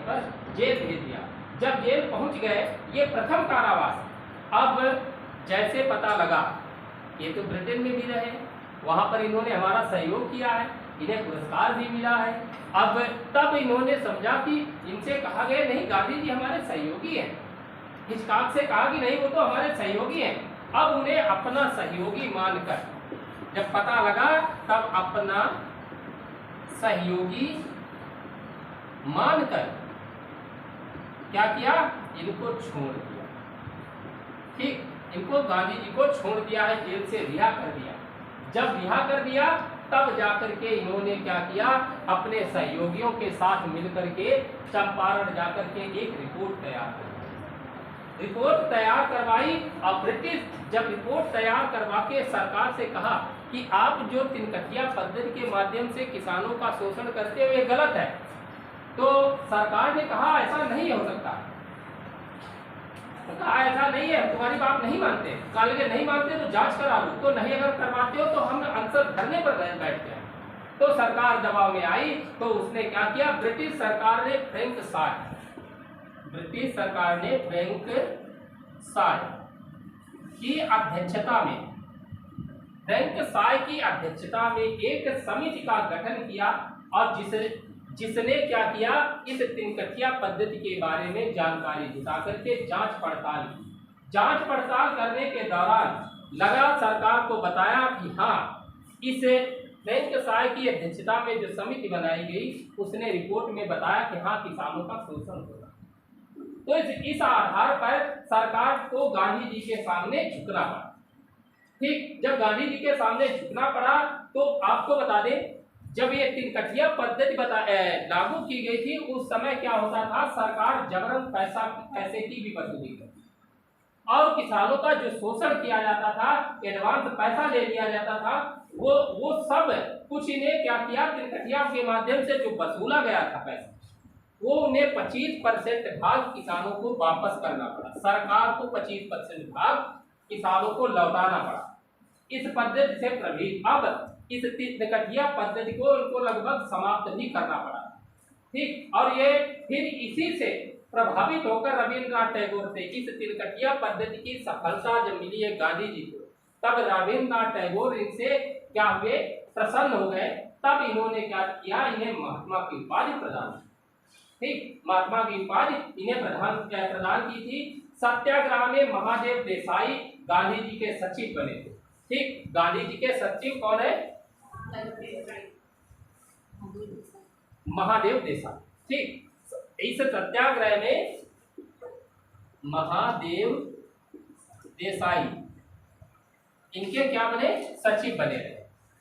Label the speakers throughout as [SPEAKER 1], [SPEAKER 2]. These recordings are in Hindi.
[SPEAKER 1] पर जेल भेज दिया। जब जेल पहुंच गए, ये प्रथम कारावास। अब जैसे पता लगा ये तो ब्रिटेन में भी रहे, वहां पर इन्होंने हमारा सहयोग किया है, इन्हें पुरस्कार भी मिला है। अब तब इन्होंने समझा कि इनसे कहा गया नहीं गांधी जी हमारे सहयोगी हैं, हिचकाक से कहा कि नहीं वो तो हमारे सहयोगी हैं। अब उन्हें अपना सहयोगी मानकर, जब पता लगा तब अपना सहयोगी मानकर क्या किया, इनको छोड़ दिया। ठीक, इनको गांधी जी को छोड़ दिया है, जेल से रिहा कर दिया। जब रिहा कर दिया तब जाकर के इन्होंने क्या किया, अपने सहयोगियों के साथ मिलकर के चंपारण जाकर के एक रिपोर्ट तैयार कर, रिपोर्ट तैयार करवाई। और ब्रिटिश जब रिपोर्ट तैयार करवा के सरकार से कहा कि आप जो तिनकटिया पद्धति के माध्यम से किसानों का शोषण करते हुए गलत है, तो सरकार ने कहा ऐसा नहीं हो सकता। तो कहा ऐसा नहीं है, तुम्हारी बात नहीं मानते। कहा लगे नहीं मानते तो जांच करा लो, तो नहीं अगर करवाते हो तो हम अनशन धरने पर बैठते हैं। तो सरकार दबाव में आई, तो उसने क्या किया, ब्रिटिश सरकार ने फ्रैंक साय की अध्यक्षता में, फ्रैंक साय की अध्यक्षता में एक समिति का गठन किया और जिसने क्या किया, इस तिनकटिया पद्धति के बारे में जानकारी जुटा करके जांच पड़ताल की। जांच पड़ताल करने के दौरान लगा सरकार को बताया कि हाँ, इस फ्रैंक साय की अध्यक्षता में जो समिति बनाई गई उसने रिपोर्ट में बताया कि हाँ किसानों का शोषण हो रहा। तो इस आधार पर सरकार को गांधी जी के सामने झुकना पड़ा। ठीक, जब गांधी जी के सामने झुकना पड़ा तो आपको बता दें, जब ये तिनकटिया पद्धति लागू की गई थी उस समय क्या होता था, सरकार जबरन पैसे की भी वसूली करती और किसानों का जो शोषण किया जाता था, एडवांस पैसा ले लिया जाता था, वो सब कुछ इन्हें क्या किया, तिनकटिया के माध्यम से जो वसूला गया था पैसा, वो उन्हें 25% भाग किसानों को वापस करना पड़ा। सरकार को 25% भाग किसानों को लौटाना पड़ा। इस पद्धति से प्रभावित अब इस तिनकटिया पद्धति को उनको लगभग समाप्त भी करना पड़ा। ठीक, और ये फिर इसी से प्रभावित होकर रविन्द्रनाथ टैगोर से इस तिनकटिया पद्धति की सफलता जब मिली है गांधी जी को, तब रविन्द्रनाथ टैगोर इनसे क्या हुए, प्रसन्न हो गए। तब इन्होंने क्या किया, इन्हें महात्मा की उपाधि प्रदान की। ठीक, महात्मा की उपाधि इन्हें प्रदान की थी। सत्याग्रह में महादेव देसाई गांधी जी के सचिव बने थे। ठीक, गांधी जी के सचिव कौन है, महादेव देसाई। ठीक, इस सत्याग्रह में महादेव देसाई इनके क्या बने, सचिव बने रहे।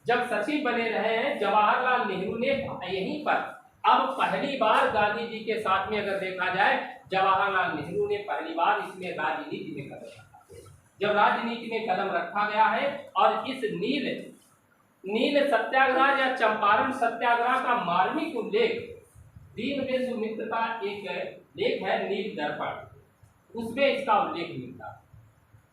[SPEAKER 1] जब सचिव बने रहे हैं, जवाहरलाल नेहरू ने यहीं पर अब पहली बार गांधी जी के साथ में अगर देखा जाए, जवाहरलाल नेहरू ने पहली बार इसमें राजनीति में कदम रखा। जब राजनीति में कदम रखा गया है और इस नील सत्याग्रह या चंपारण सत्याग्रह का मार्मिक उल्लेख दीनबंधु मित्र का एक लेख है नील दर्पण, उसमें इसका उल्लेख मिलता है।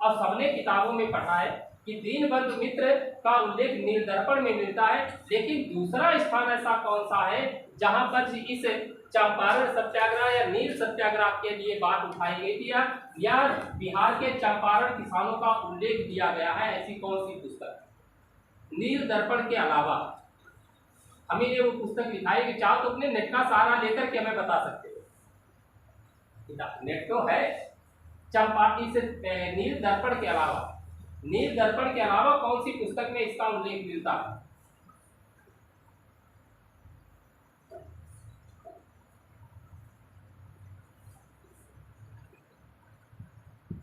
[SPEAKER 1] और सबने किताबों में पढ़ा है कि दीनबंधु मित्र का उल्लेख नील दर्पण में मिलता है। लेकिन दूसरा स्थान ऐसा कौन सा है जहां पर इस चंपारण सत्याग्रह या नील सत्याग्रह के लिए बात उठाई गई थी या बिहार के चंपारण किसानों का उल्लेख दिया गया है, ऐसी कौन सी पुस्तक? नील दर्पण के अलावा हमें ये वो पुस्तक लिखाई कि चाहो तो अपने नेट का सहारा लेकर के हमें बता सकते हो, नेट तो है। इस नील दर्पण के अलावा कौन सी पुस्तक में इसका उल्लेख मिलता है?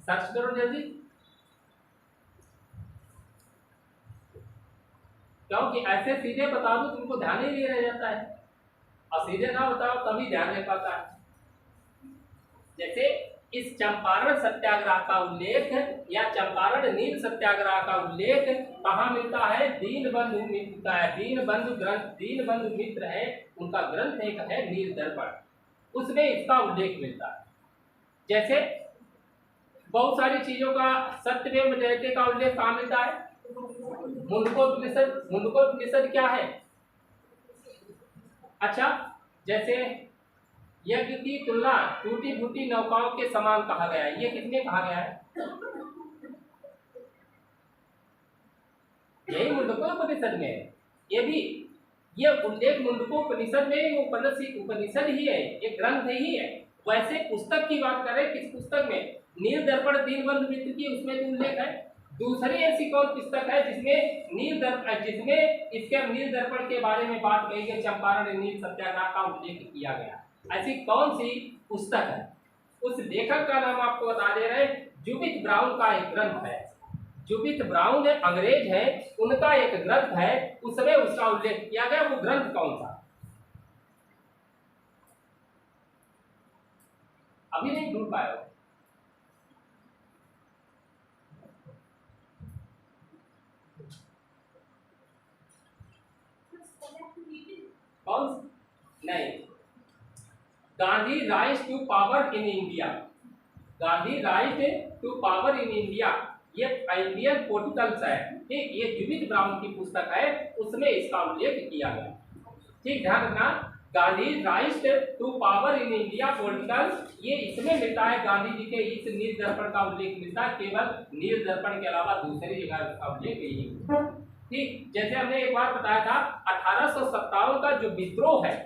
[SPEAKER 1] सर्च करो जल्दी, क्योंकि ऐसे सीधे बता दो तुमको ध्यान ही नहीं रह जाता है, और सीधे ना बताओ तभी ध्यान रह पाता है। जैसे इस चंपारण सत्याग्रह का उल्लेख या चंपारण नील सत्याग्रह का उल्लेख कहाँ मिलता है? दीनबंधु मित्र का है, दीनबंधु मित्र है, उनका ग्रंथ एक है नील दर्पण, उसमें इसका उल्लेख मिलता है। जैसे बहुत सारी चीजों का सत्यमेव जयते का उल्लेख कहाँ मिलता है? मुंडकोपनिषद क्या है? अच्छा, जैसे यज्ञ की तुलना टूटी फूटी नौकाओं के समान कहा गया है। ये किसने कहा गया है? यही मुंडकोपनिषद में है। ये भी ये उल्लेख मुंडकोपनिषद में उपनिषद ही है, ये ग्रंथ ही है। वैसे पुस्तक की बात करें, किस पुस्तक में? नील दर्पण दीनबंधु मित्र की, उसमें भी उल्लेख है। दूसरी ऐसी कौन पुस्तक है जिसमें इसके नील दर्पण के बारे में बात कही गई, चंपारण नील सत्याग्रह का उल्लेख किया गया? ऐसी कौन सी पुस्तक है? उस लेखक का नाम आपको बता दे रहे, जुबिथ ब्राउन का एक ग्रंथ है। जुबिथ ब्राउन अंग्रेज है, उनका एक ग्रंथ है, उसमें उसका उल्लेख किया गया। वो ग्रंथ कौन सा? अभी नहीं ढूंढ पाए हो? कौन? नहीं, Gandhi rise to power in India. Gandhi rise to power in India, ये इंडियन पॉलिटिकल्स है, ठीक। ये जुबिथ ब्राउन की पुस्तक है, उसमें इसका उल्लेख किया गया, ठीक। ध्यान रखना, Gandhi rise to power in India politicals, ये इसमें मिलता है। गांधी जी के इस नील दर्पण का उल्लेख मिलता है, केवल नील दर्पण के अलावा दूसरी जगह का उल्लेख नहीं, ठीक। जैसे हमने एक बार बताया था, 1857 का जो विद्रोह है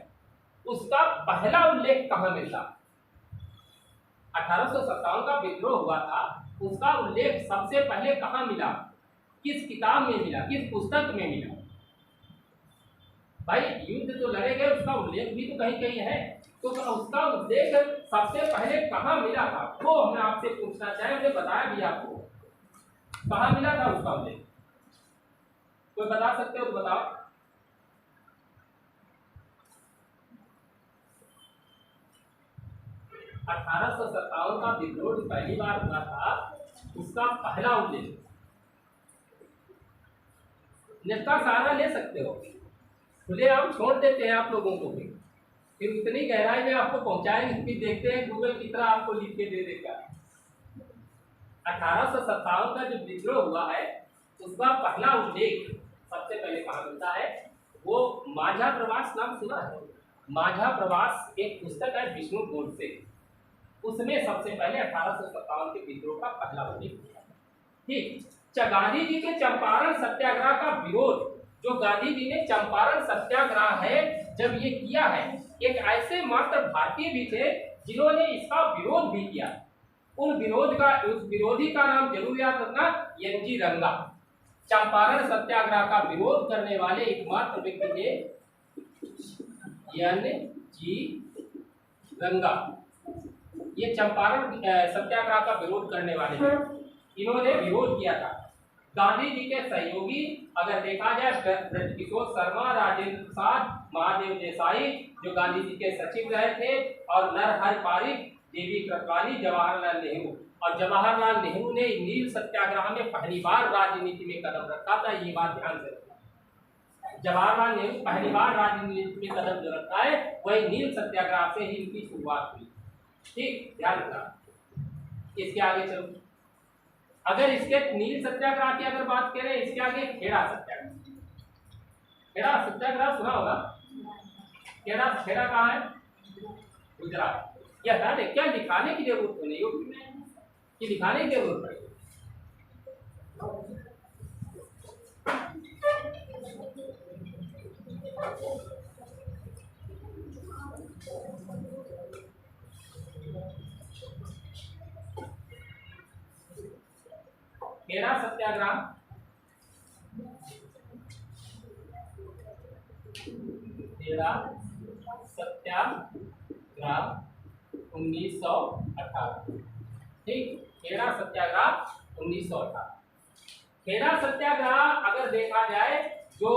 [SPEAKER 1] उसका पहला उल्लेख कहाँ मिलता? 1857 का विद्रोह हुआ था, उसका उल्लेख सबसे पहले कहाँ मिला? किस किताब में मिला? किस पुस्तक में मिला? भाई युद्ध तो लड़े गए, उसका उल्लेख भी तो कहीं कहीं है, तो उसका उल्लेख सबसे पहले कहाँ मिला था वो हमें आपसे पूछना चाहे। हमने बताया भी आपको कहाँ मिला था उसका उल्लेख। कोई बता सकते हो तो बताओ। अठारह सौ सत्तावन का विद्रोह पहली बार हुआ था, उसका पहला उल्लेख। नेता सहारा ले सकते हो, खुले हम छोड़ देते हैं आप लोगों को भी, फिर उतनी गहराई में आपको पहुंचाएंगे, फिर देखते हैं गूगल कितना आपको लिख के दे देगा। 1857 का जो विद्रोह हुआ है उसका पहला उल्लेख सबसे पहले कहाँ मिलता है? वो माझा प्रवास नाम सुना है? माझा प्रवास एक पुस्तक है विष्णु गोडसे, उसमें सबसे पहले 1857 के विद्रोह का पहला उल्लेख किया, ठीक। गांधी जी के चंपारण सत्याग्रह का विरोध, जो गांधी जी ने चंपारण सत्याग्रह है जब ये किया है, एक ऐसे मात्र भारतीय भी थे जिन्होंने इसका विरोध भी किया। उस विरोधी का नाम जरूर याद रखना, एन.जी. रंगा। चंपारण सत्याग्रह का विरोध करने वाले एकमात्र व्यक्ति थे एन.जी. रंगा। ये चंपारण सत्याग्रह का विरोध करने वाले थे, इन्होंने विरोध किया था। गांधी जी के सहयोगी अगर देखा जाए, ब्रजकिशोर शर्मा, राजेंद्र प्रसाद, महादेव देसाई जो गांधी जी के सचिव रहे थे, और नरहर पारिक, देवी कृपलानी, जवाहरलाल नेहरू। और जवाहरलाल नेहरू ने नील सत्याग्रह में पहली बार राजनीति में कदम रखा था, ये बात ध्यान से रखना। जवाहरलाल नेहरू पहली बार राजनीति में कदम जो रखा है वही नील सत्याग्रह से ही इनकी शुरुआत हुई, ठीक। ध्यान रखना। इसके आगे चलो, अगर इसके नील सत्याग्रह की अगर बात करें, इसके आगे खेड़ा सत्याग्रह। खेड़ा सत्याग्रह सुना होगा? खेड़ा कहाँ है? गुजरात। यह बता दे, क्या लिखाने की जरूरत तो नहीं होगी कि लिखाने की जरूरत पड़ेगी? खेड़ा सत्याग्रह सत्याग्रह 1918, ठीक। खेड़ा सत्याग्रह 1918। खेड़ा सत्याग्रह अगर देखा जाए, जो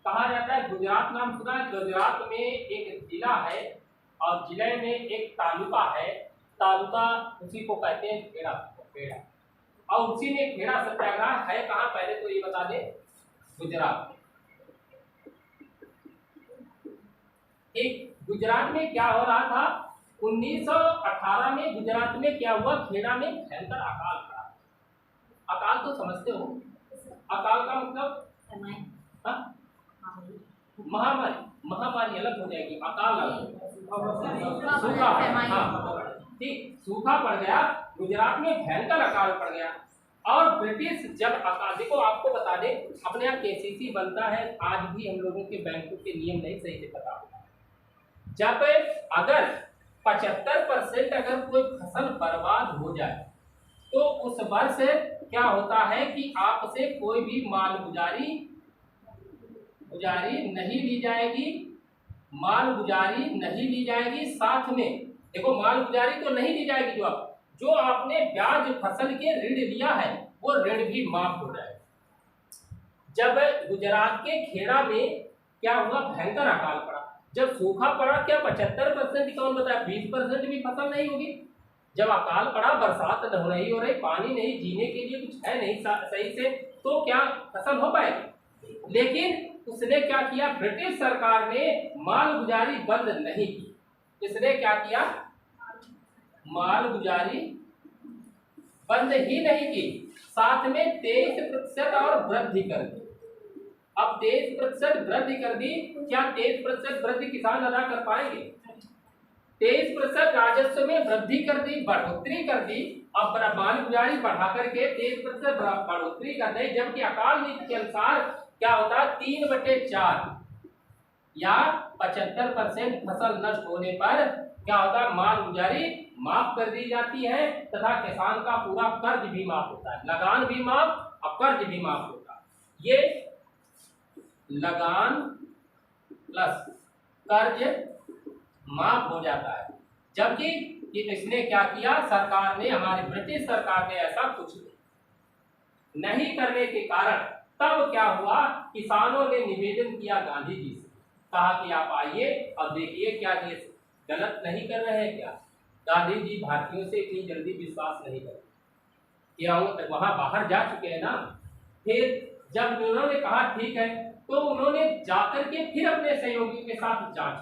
[SPEAKER 1] कहा जाता है, गुजरात नाम सुना है? गुजरात में एक जिला है और जिले में एक तालुका है, तालुका उसी को कहते हैं खेड़ा। और उसी में खेड़ा सत्याग्रह है कहाँ, पहले तो ये बता दे, गुजरात। एक गुजरात में क्या हो रहा था? 1918 में गुजरात में क्या हुआ? खेड़ा में भयंकर अकाल पड़ा। अकाल तो समझते हो, अकाल का मतलब महामारी। महामारी अलग हो जाएगी, अकाल अलग, सूखा, हाँ ठीक, सूखा पड़ गया गुजरात में, भयंकर अकाल पड़ गया। और ब्रिटिश जब अकाल, देखो आपको बता दें अपने यहाँ केसीसी बनता है, आज भी हम लोगों के बैंकों के नियम नहीं सही से पता होता है। जब अगर 75% अगर कोई फसल बर्बाद हो जाए तो उस वर्ष क्या होता है कि आपसे कोई भी मालगुजारी नहीं ली जाएगी, मालगुजारी नहीं ली जाएगी। साथ में देखो मालगुजारी तो नहीं ली जाएगी, जो आपने ब्याज फसल के ऋण लिया है वो ऋण भी माफ हो जाएगा। जब गुजरात के खेड़ा में क्या हुआ, भयंकर अकाल पड़ा, जब सूखा पड़ा, क्या 75% कौन बताया, 20% भी फसल नहीं होगी। जब अकाल पड़ा, बरसात नहीं हो रही, पानी नहीं, जीने के लिए कुछ है नहीं सही से, तो क्या फसल हो पाएगी। लेकिन उसने क्या किया, ब्रिटिश सरकार ने मालगुजारी बंद नहीं की, इसने क्या किया, मालगुजारी बंद ही नहीं की, साथ में 23% और वृद्धि कर दी। अब 23% वृद्धि कर दी, क्या 23% वृद्धि किसान अदा कर पाएंगे। 23% राजस्व में वृद्धि कर दी, बढ़ोतरी कर दी। अब मालगुजारी बढ़ा करके 23% बढ़ोतरी कर दे, जबकि अकाल नीति के अनुसार क्या होता है, 3/4 या 75% फसल नष्ट होने पर क्या होता है, मालगुजारी माफ कर दी जाती है तथा किसान का पूरा कर्ज भी माफ होता है, लगान भी माफ और कर्ज भी माफ होता है। ये लगान प्लस कर्ज माफ हो जाता है। जबकि इसने क्या किया, सरकार ने, हमारी ब्रिटिश सरकार ने ऐसा कुछ नहीं करने के कारण तब क्या हुआ, किसानों ने निवेदन किया गांधी जी से, कहा कि आप आइए अब देखिए क्या ये गलत नहीं कर रहे हैं क्या। गांधी जी भारतीयों से इतनी जल्दी विश्वास नहीं करते, कि वहां बाहर जा चुके हैं ना। फिर जब उन्होंने कहा ठीक है, तो उन्होंने जाकर के फिर अपने सहयोगियों के साथ जांच,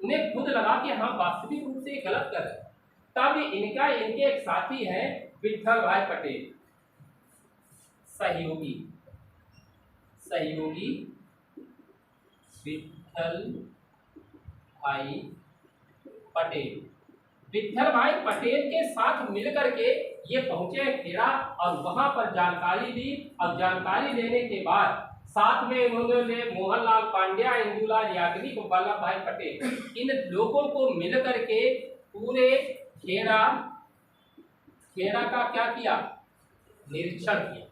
[SPEAKER 1] उन्हें खुद लगा कि हाँ वास्तविक रूप से गलत कर रहे हैं। तब इनके एक साथी हैं विट्ठल भाई पटेल, सहयोगी विट्ठल भाई पटेल, विट्ठल भाई पटेल के साथ मिलकर के ये पहुंचे खेड़ा और वहां पर जानकारी ली। और जानकारी लेने के बाद साथ में उन्होंने मोहनलाल पांड्या, इंदुलाल याग्निक, वल्लभ भाई पटेल, इन लोगों को मिलकर के पूरे खेड़ा का क्या किया, निरीक्षण किया।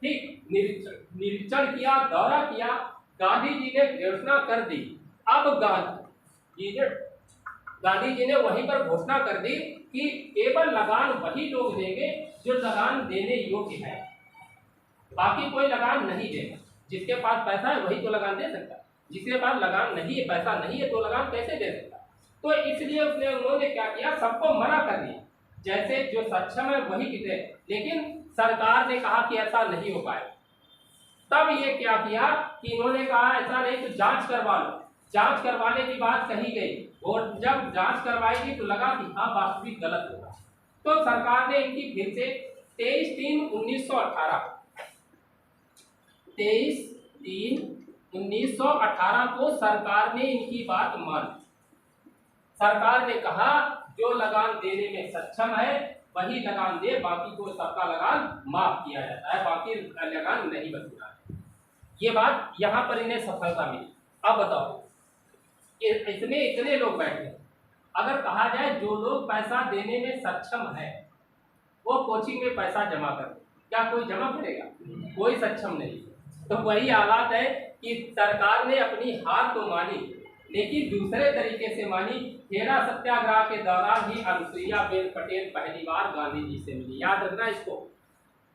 [SPEAKER 1] ठीक, निरीक्षण किया, दौरा किया। गांधी जी ने घोषणा कर दी। अब गांधी जी ने वहीं पर घोषणा कर दी कि केवल लगान वही लोग देंगे जो लगान देने योग्य है, बाकी कोई लगान नहीं देगा। जिसके पास पैसा है वही तो लगान दे सकता है, जिसके पास लगान नहीं है, पैसा नहीं है, तो लगान कैसे दे सकता। तो इसलिए उन्होंने क्या किया, सबको मना कर दिया, जैसे जो सक्षम है वही दे। लेकिन सरकार ने कहा कि ऐसा नहीं हो पाएगा। तब ये क्या किया कि इन्होंने कहा ऐसा नहीं तो जांच करवा लो। जांच करवाने की बात कही गई, और जब जांच करवाई गई तो लगा कि हाँ वास्तविक गलत होगा। तो सरकार ने इनकी फिर से 23/3/1918 23/3/1918 को सरकार ने इनकी बात मानी। सरकार ने कहा जो लगान देने में सक्षम है वही लगान दे, बाकी को सबका लगान माफ किया जाता है, बाकी लगान नहीं बचता है। ये बात यहाँ पर इन्हें सफलता मिली। अब बताओ, इसमें इतने लोग बैठे, अगर कहा जाए जो लोग पैसा देने में सक्षम है वो कोचिंग में पैसा जमा कर, क्या कोई जमा करेगा? कोई सक्षम नहीं। तो वही हालात है कि सरकार ने अपनी हार तो मानी, लेकिन दूसरे तरीके से मानी। खेड़ा सत्याग्रह के दौरान ही अनुसुईयाबेन पटेल पहली बार गांधी जी से मिली। याद रखना इसको,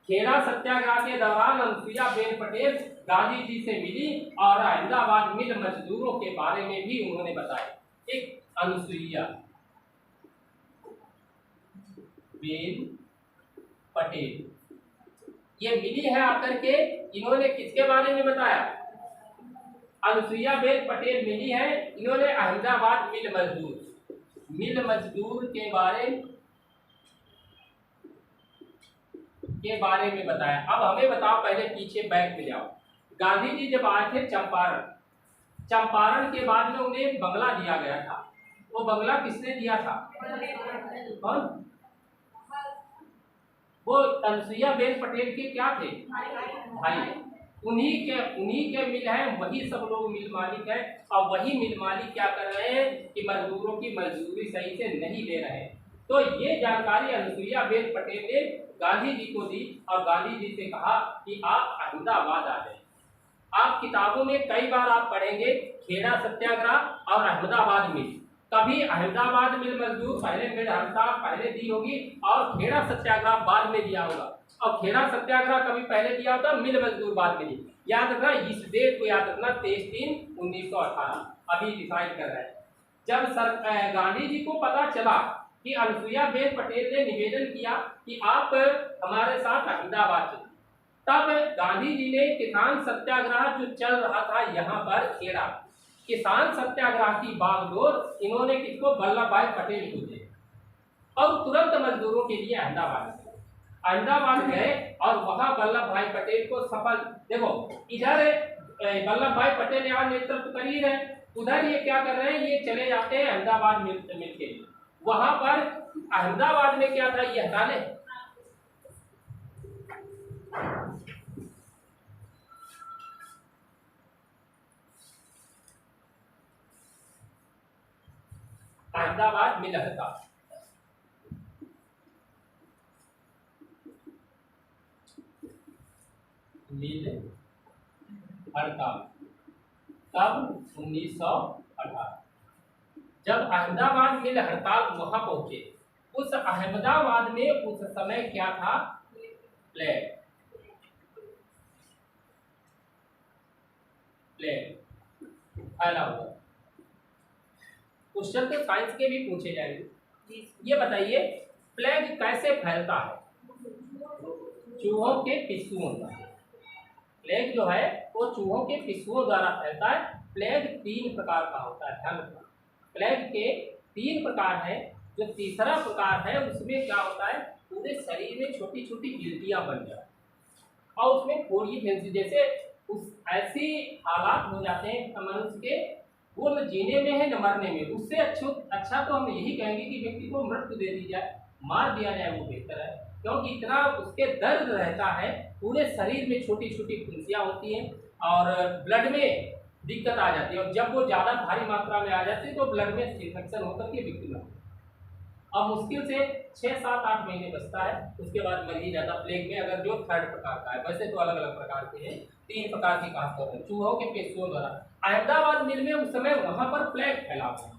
[SPEAKER 1] खेड़ा सत्याग्रह के दौरान अनुसुईयाबेन पटेल गांधी जी से मिली और अहमदाबाद मिल मजदूरों के बारे में भी उन्होंने बताया। एक अनुसुईयाबेन पटेल ये मिली है आकर के, इन्होंने किसके बारे में बताया? अनुसुईयाबेन पटेल मिली है, इन्होंने अहमदाबाद मिल मजदूर के बारे में बताया। अब हमें बताओ, पहले पीछे बैक में जाओ। गांधी जी जब आए थे चंपारण के बाद में उन्हें बंगला दिया गया था। वो बंगला किसने दिया था? कौन? वो अनुसुईया बेन पटेल के क्या थे? भाई। उन्हीं के मिल है, वही सब लोग मिल मालिक है। और वही मिल मालिक क्या कर रहे हैं कि मजदूरों की मजदूरी सही से नहीं दे रहे हैं। तो ये जानकारी अनुसुईया बेन पटेल ने गांधी जी को दी और गांधी जी से कहा कि आप अहमदाबाद आ जाए। आप किताबों में कई बार आप पढ़ेंगे खेड़ा सत्याग्रह और अहमदाबाद मिल। कभी अहमदाबाद मिल मजदूर पहले मिल हड़ताल पहले दी होगी और खेड़ा सत्याग्रह बाद में दिया होगा, और खेड़ा सत्याग्रह कभी पहले दिया होता, मिल मजदूर बाद में दी। याद रखना, इस डेट को याद रखना, 23/3/1918 अभी डिसाइड कर रहे हैं। जब गांधी जी को पता चला कि अनुसुईया बेन पटेल ने निवेदन किया कि आप हमारे साथ अहमदाबाद चलिए, तब गांधी जी ने किसान सत्याग्रह जो चल रहा था यहाँ पर खेड़ा, किसान सत्याग्रह की बागडोर इन्होंने किसको? वल्लभ भाई पटेल को दी और तुरंत मजदूरों के लिए अहमदाबाद गए और वहां वल्लभ भाई पटेल को सफल, देखो इधर वल्लभ भाई पटेल यहाँ नेतृत्व कर ही रहे, उधर ये क्या कर रहे हैं, ये चले जाते हैं अहमदाबाद मिल के लिए। वहां पर अहमदाबाद में क्या था, ये हटा लें, अहमदाबाद मिल हड़ताल। मिल हड़ताल तब 1918 जब अहमदाबाद मिल हड़ताल वहां पहुंचे। उस अहमदाबाद में उस समय क्या था? प्लेग फैला हुआ। क्वेश्चन तो साइंस के भी पूछे जाएंगे। ये बताइए प्लेग कैसे फैलता है? चूहों के पिस्सुओं द्वारा। प्लेग जो है वो चूहों के पिस्सुओं द्वारा फैलता है। प्लेग 3 प्रकार का होता है, ध्यान रखना। प्लेग के 3 प्रकार है। जो तीसरा प्रकार है उसमें क्या होता है, पूरे शरीर में छोटी छोटी गिल्टियां बन जाती और उसमें थोड़ी फैंसी जैसे उस ऐसी हालात हो जाते हैं मनुष्य के, वो न जीने में है न मरने में। उससे अच्छा तो हम यही कहेंगे कि व्यक्ति को मृत्यु दे दी जाए, मार दिया जाए, वो बेहतर है। क्योंकि इतना उसके दर्द रहता है, पूरे शरीर में छोटी छोटी फुंसियाँ होती हैं और ब्लड में दिक्कत आ जाती है। और जब वो ज़्यादा भारी मात्रा में आ जाती है तो ब्लड में इन्फेक्शन होकर के व्यक्ति मरता है। अब मुश्किल से 6-7-8 महीने बचता है, उसके बाद मर ही जाता प्लेग में, अगर जो 3rd प्रकार का है। वैसे तो अलग अलग प्रकार के हैं, 3 प्रकार की खास तौर पर चूहों के पिस्सुओं द्वारा। अहमदाबाद मिल में उस समय वहां पर प्लेग फैला हुआ,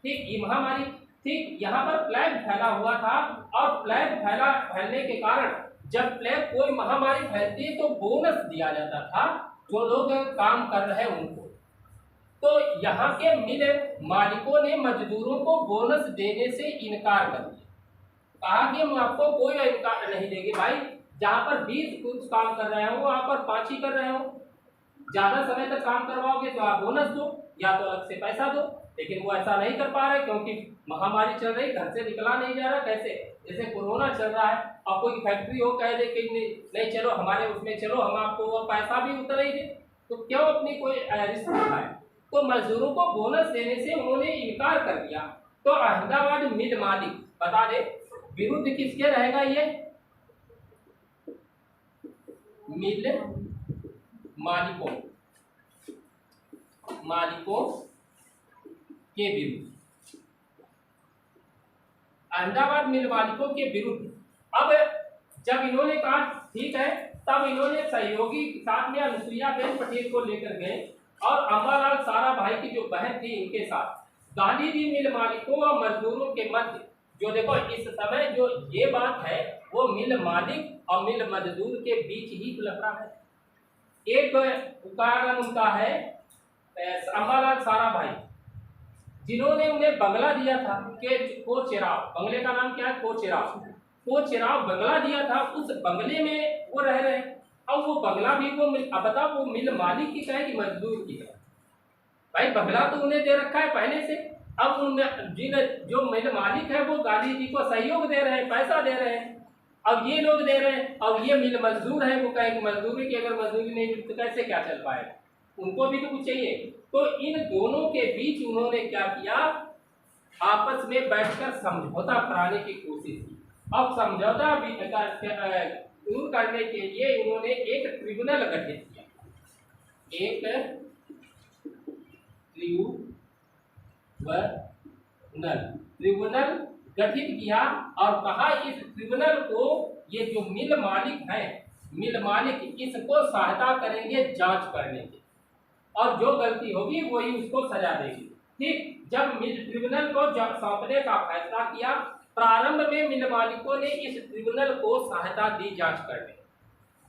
[SPEAKER 1] ठीक, ये महामारी, ठीक, यहाँ पर प्लेग फैला हुआ था। और प्लेग फैलने के कारण जब प्लेग कोई महामारी फैलती है तो बोनस दिया जाता था जो लोग काम कर रहे हैं उनको। तो यहाँ के मिल मालिकों ने मजदूरों को बोनस देने से इनकार कर दिया, कहा कि हम आपको कोई इनकार नहीं देंगे भाई, जहाँ पर 20 कुछ काम कर रहे हो वहाँ पर 5 ही कर रहे हो, ज़्यादा समय तक काम करवाओगे तो आप बोनस दो या तो अलग से पैसा दो। लेकिन वो ऐसा नहीं कर पा रहे क्योंकि महामारी चल रही, घर से निकला नहीं जा रहा। कैसे? जैसे कोरोना चल रहा है और कोई फैक्ट्री हो कह दे कि नहीं चलो हमारे उसमें चलो, हम आपको वो पैसा भी उतना ही दे, तो क्यों अपनी कोई रिस्क उठाए? तो मजदूरों को बोनस देने से उन्होंने इनकार कर दिया। तो अहमदाबाद मिल मालिक, बता दे विरुद्ध किसके रहेगा ये? मिल मालिकों के विरुद्ध, अहमदाबाद मिल मालिकों के विरुद्ध। अब जब इन्होंने कहा ठीक है, तब इन्होंने सहयोगी साथ में अनुसुईया बेन पटेल को लेकर गए और अंबालाल साराभाई की जो बहन थी इनके साथ गांधी जी मिल मालिकों और मजदूरों के मध्य, जो देखो इस समय जो ये बात है वो मिल मालिक और मिल मजदूर के बीच ही लफड़ा है। एक कारण उनका है अंबालाल साराभाई, जिन्होंने उन्हें बंगला दिया था कि कोचेराव, बंगले का नाम क्या है? कोचेराव बंगला दिया था। उस बंगले में वो रह रहे हैं और वो बंगला भी वो अब बताओ वो मिल मालिक की है कि मजदूर की है? भाई बंगला तो उन्हें दे रखा है पहले से। अब जो मिल मालिक है वो गांधी जी को सहयोग दे रहे हैं, पैसा दे रहे हैं, अब ये लोग दे रहे हैं और ये मिल मजदूर है, वो कहे कि मजदूरी की अगर मजदूरी नहीं मिलती तो कैसे क्या चल पाएगा? उनको भी तो कुछ चाहिए। तो इन दोनों के बीच उन्होंने क्या किया, आपस में बैठकर समझौता कराने की कोशिश की। अब समझौता दूर करने के लिए उन्होंने एक ट्रिब्यूनल गठित किया, एक ट्रिब्यूनल गठित किया और कहा इस ट्रिब्यूनल को ये जो मिल मालिक है, मिल मालिक इसको सहायता करेंगे जांच करने की, और जो गलती होगी वही उसको सजा देगी। ठीक, जब मिल ट्रिब्यूनल को सौंपने का फैसला किया, प्रारंभ में मिल मालिकों ने इस ट्रिब्यूनल को सहायता दी जांच करने,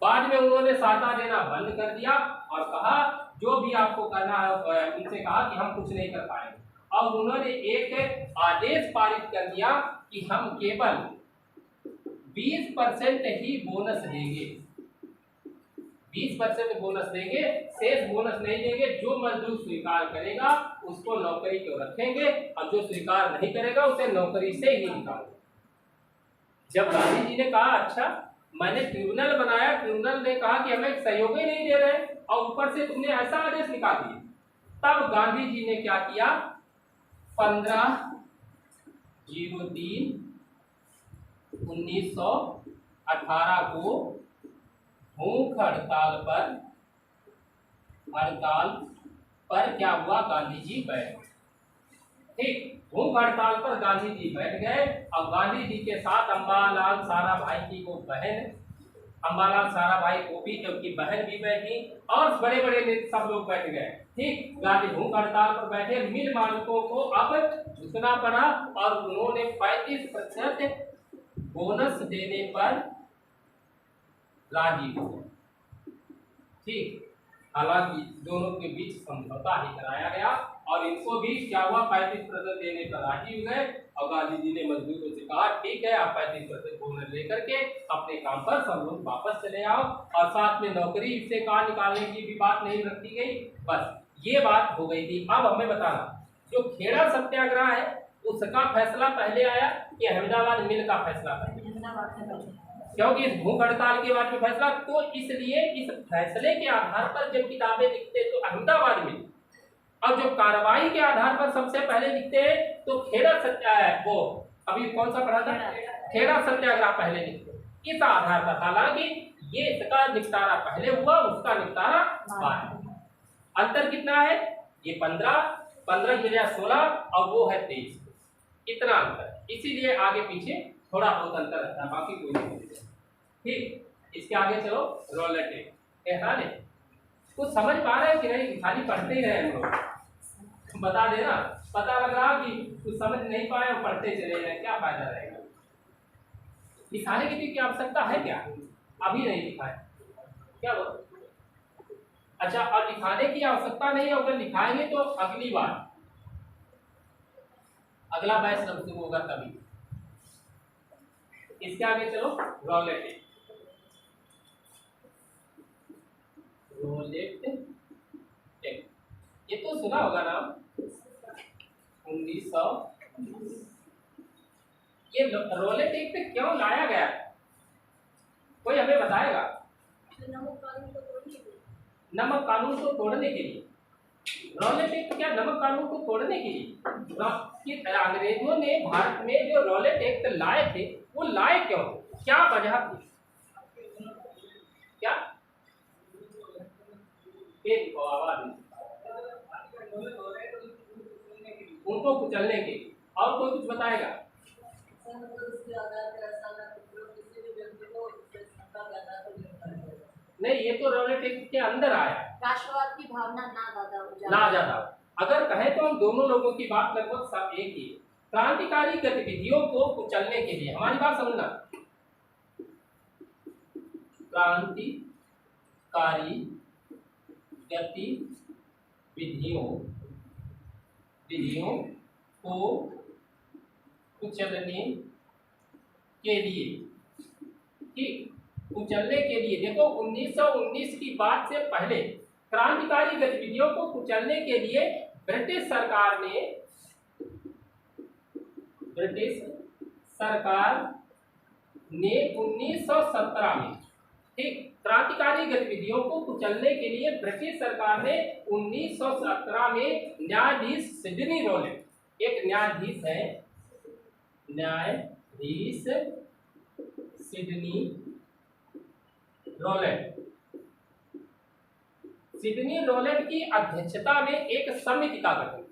[SPEAKER 1] बाद में उन्होंने सहायता देना बंद कर दिया और कहा जो भी आपको करना है, उनसे कहा कि हम कुछ नहीं कर पाएंगे। और उन्होंने एक आदेश पारित कर दिया कि हम केवल 20% ही बोनस देंगे, 20% बोनस देंगे, शेष बोनस नहीं देंगे। जो मजदूर स्वीकार करेगा उसको नौकरी को रखेंगे और जो स्वीकार नहीं करेगा उसे नौकरी से ही निकालेंगे। जब गांधी जी ने कहा अच्छा मैंने ट्रिब्यूनल बनाया, ट्रिब्यूनल ने कहा कि हमें सहयोग ही नहीं दे रहे और ऊपर से तुमने ऐसा आदेश निकाल दिया, तब गांधी जी ने क्या किया, 15/03/1918 को भूख हड़ताल पर क्या हुआ, गांधी जी बैठ गए। ठीक, भूख हड़ताल पर गांधी जी बैठ गए और गांधी जी के साथ अम्बालाल साराभाई की वो बहन, अम्बालाल साराभाई को भी की बहन भी बैठी और बड़े बड़े सब लोग बैठ गए। ठीक, गांधी भूख हड़ताल पर बैठे, मिल मालिकों को अब झुकना पड़ा और उन्होंने 35% बोनस देने पर राजी हो गए। ठीक, हालांकि दोनों के बीच समझौता ही कराया गया और इनको भी क्या हुआ, 35% देने पर राजी हो गए और गांधी जी ने मजदूरों से कहा ठीक है आप 35% बोनस लेकर के अपने काम पर सब लोग वापस चले आओ, और साथ में नौकरी से कहा निकालने की भी बात नहीं रखी गई। बस ये बात हो गई थी। अब हमें बताना जो खेड़ा सत्याग्रह है उसका फैसला पहले आया कि अहमदाबाद मिल का फैसला पहले, क्योंकि इस भूख हड़ताल के बाद में फैसला, तो इसलिए इस फैसले के आधार पर जब किताबें लिखते तो अहमदाबाद मिल, और जो कार्रवाई के आधार पर सबसे पहले लिखते हैं तो खेड़ा सत्याग्रह, वो अभी कौन सा पढ़ा था, खेड़ा सत्याग्रह पहले लिखते इस आधार पर। हालांकि ये इसका निपटारा पहले हुआ, उसका निपटारा बाद। अंतर कितना है, ये 15 की जगह 16 और वो है 23, इतना अंतर। इसीलिए आगे पीछे थोड़ा बहुत अंतर रहता है, बाकी कोई नहीं। ठीक, इसके आगे चलो, रोलेटिक है कुछ समझ पा रहे हैं कि नहीं, खाली पढ़ते ही रहे हम लोग, बता देना, पता लग रहा कि कुछ समझ नहीं पाए और पढ़ते चले जाए, क्या फायदा रहेगा। दिखाने की भी क्या आवश्यकता है क्या, अभी नहीं दिखाए क्या बोलो, अच्छा, और लिखाने की आवश्यकता नहीं है, अगर लिखाएंगे तो अगली बार, अगला बैच शुरू होगा तभी। इसके आगे चलो, रोलेटिक ये तो सुना होगा नाम, 1900। ये रोलेट एक्ट क्यों लाया गया, कोई हमें बताएगा? नमक कानून को तोड़ने के लिए। रोलेट एक्ट क्या नमक कानून को तोड़ने के लिए? अंग्रेजों ने भारत में जो रोलेट एक्ट लाए थे वो लाए क्यों, क्या वजह थी, क्या उनको कुचलने के, और कोई कुछ बताएगा? नहीं, ये तो रोलेट एक्ट के अंदर आया,
[SPEAKER 2] राष्ट्रवाद की भावना ना
[SPEAKER 1] ज्यादा। अगर कहें तो हम दोनों लोगों की बात लगभग सब एक ही। क्रांतिकारी गतिविधियों को कुचलने के लिए, हमारी बात समझना, क्रांतिकारी गतिविधियों को कुचलने के लिए, ठीक, कुचलने के लिए देखो 1919 की बात से पहले क्रांतिकारी गतिविधियों को कुचलने के लिए ब्रिटिश सरकार ने 1917 में, ठीक, क्रांतिकारी गतिविधियों को कुचलने के लिए ब्रिटिश सरकार ने 1917 में न्यायाधीश सिडनी रॉलेट, एक न्यायाधीश है, न्यायाधीश सिडनी रॉलेट, सिडनी रॉलेट की अध्यक्षता में एक समिति का गठन,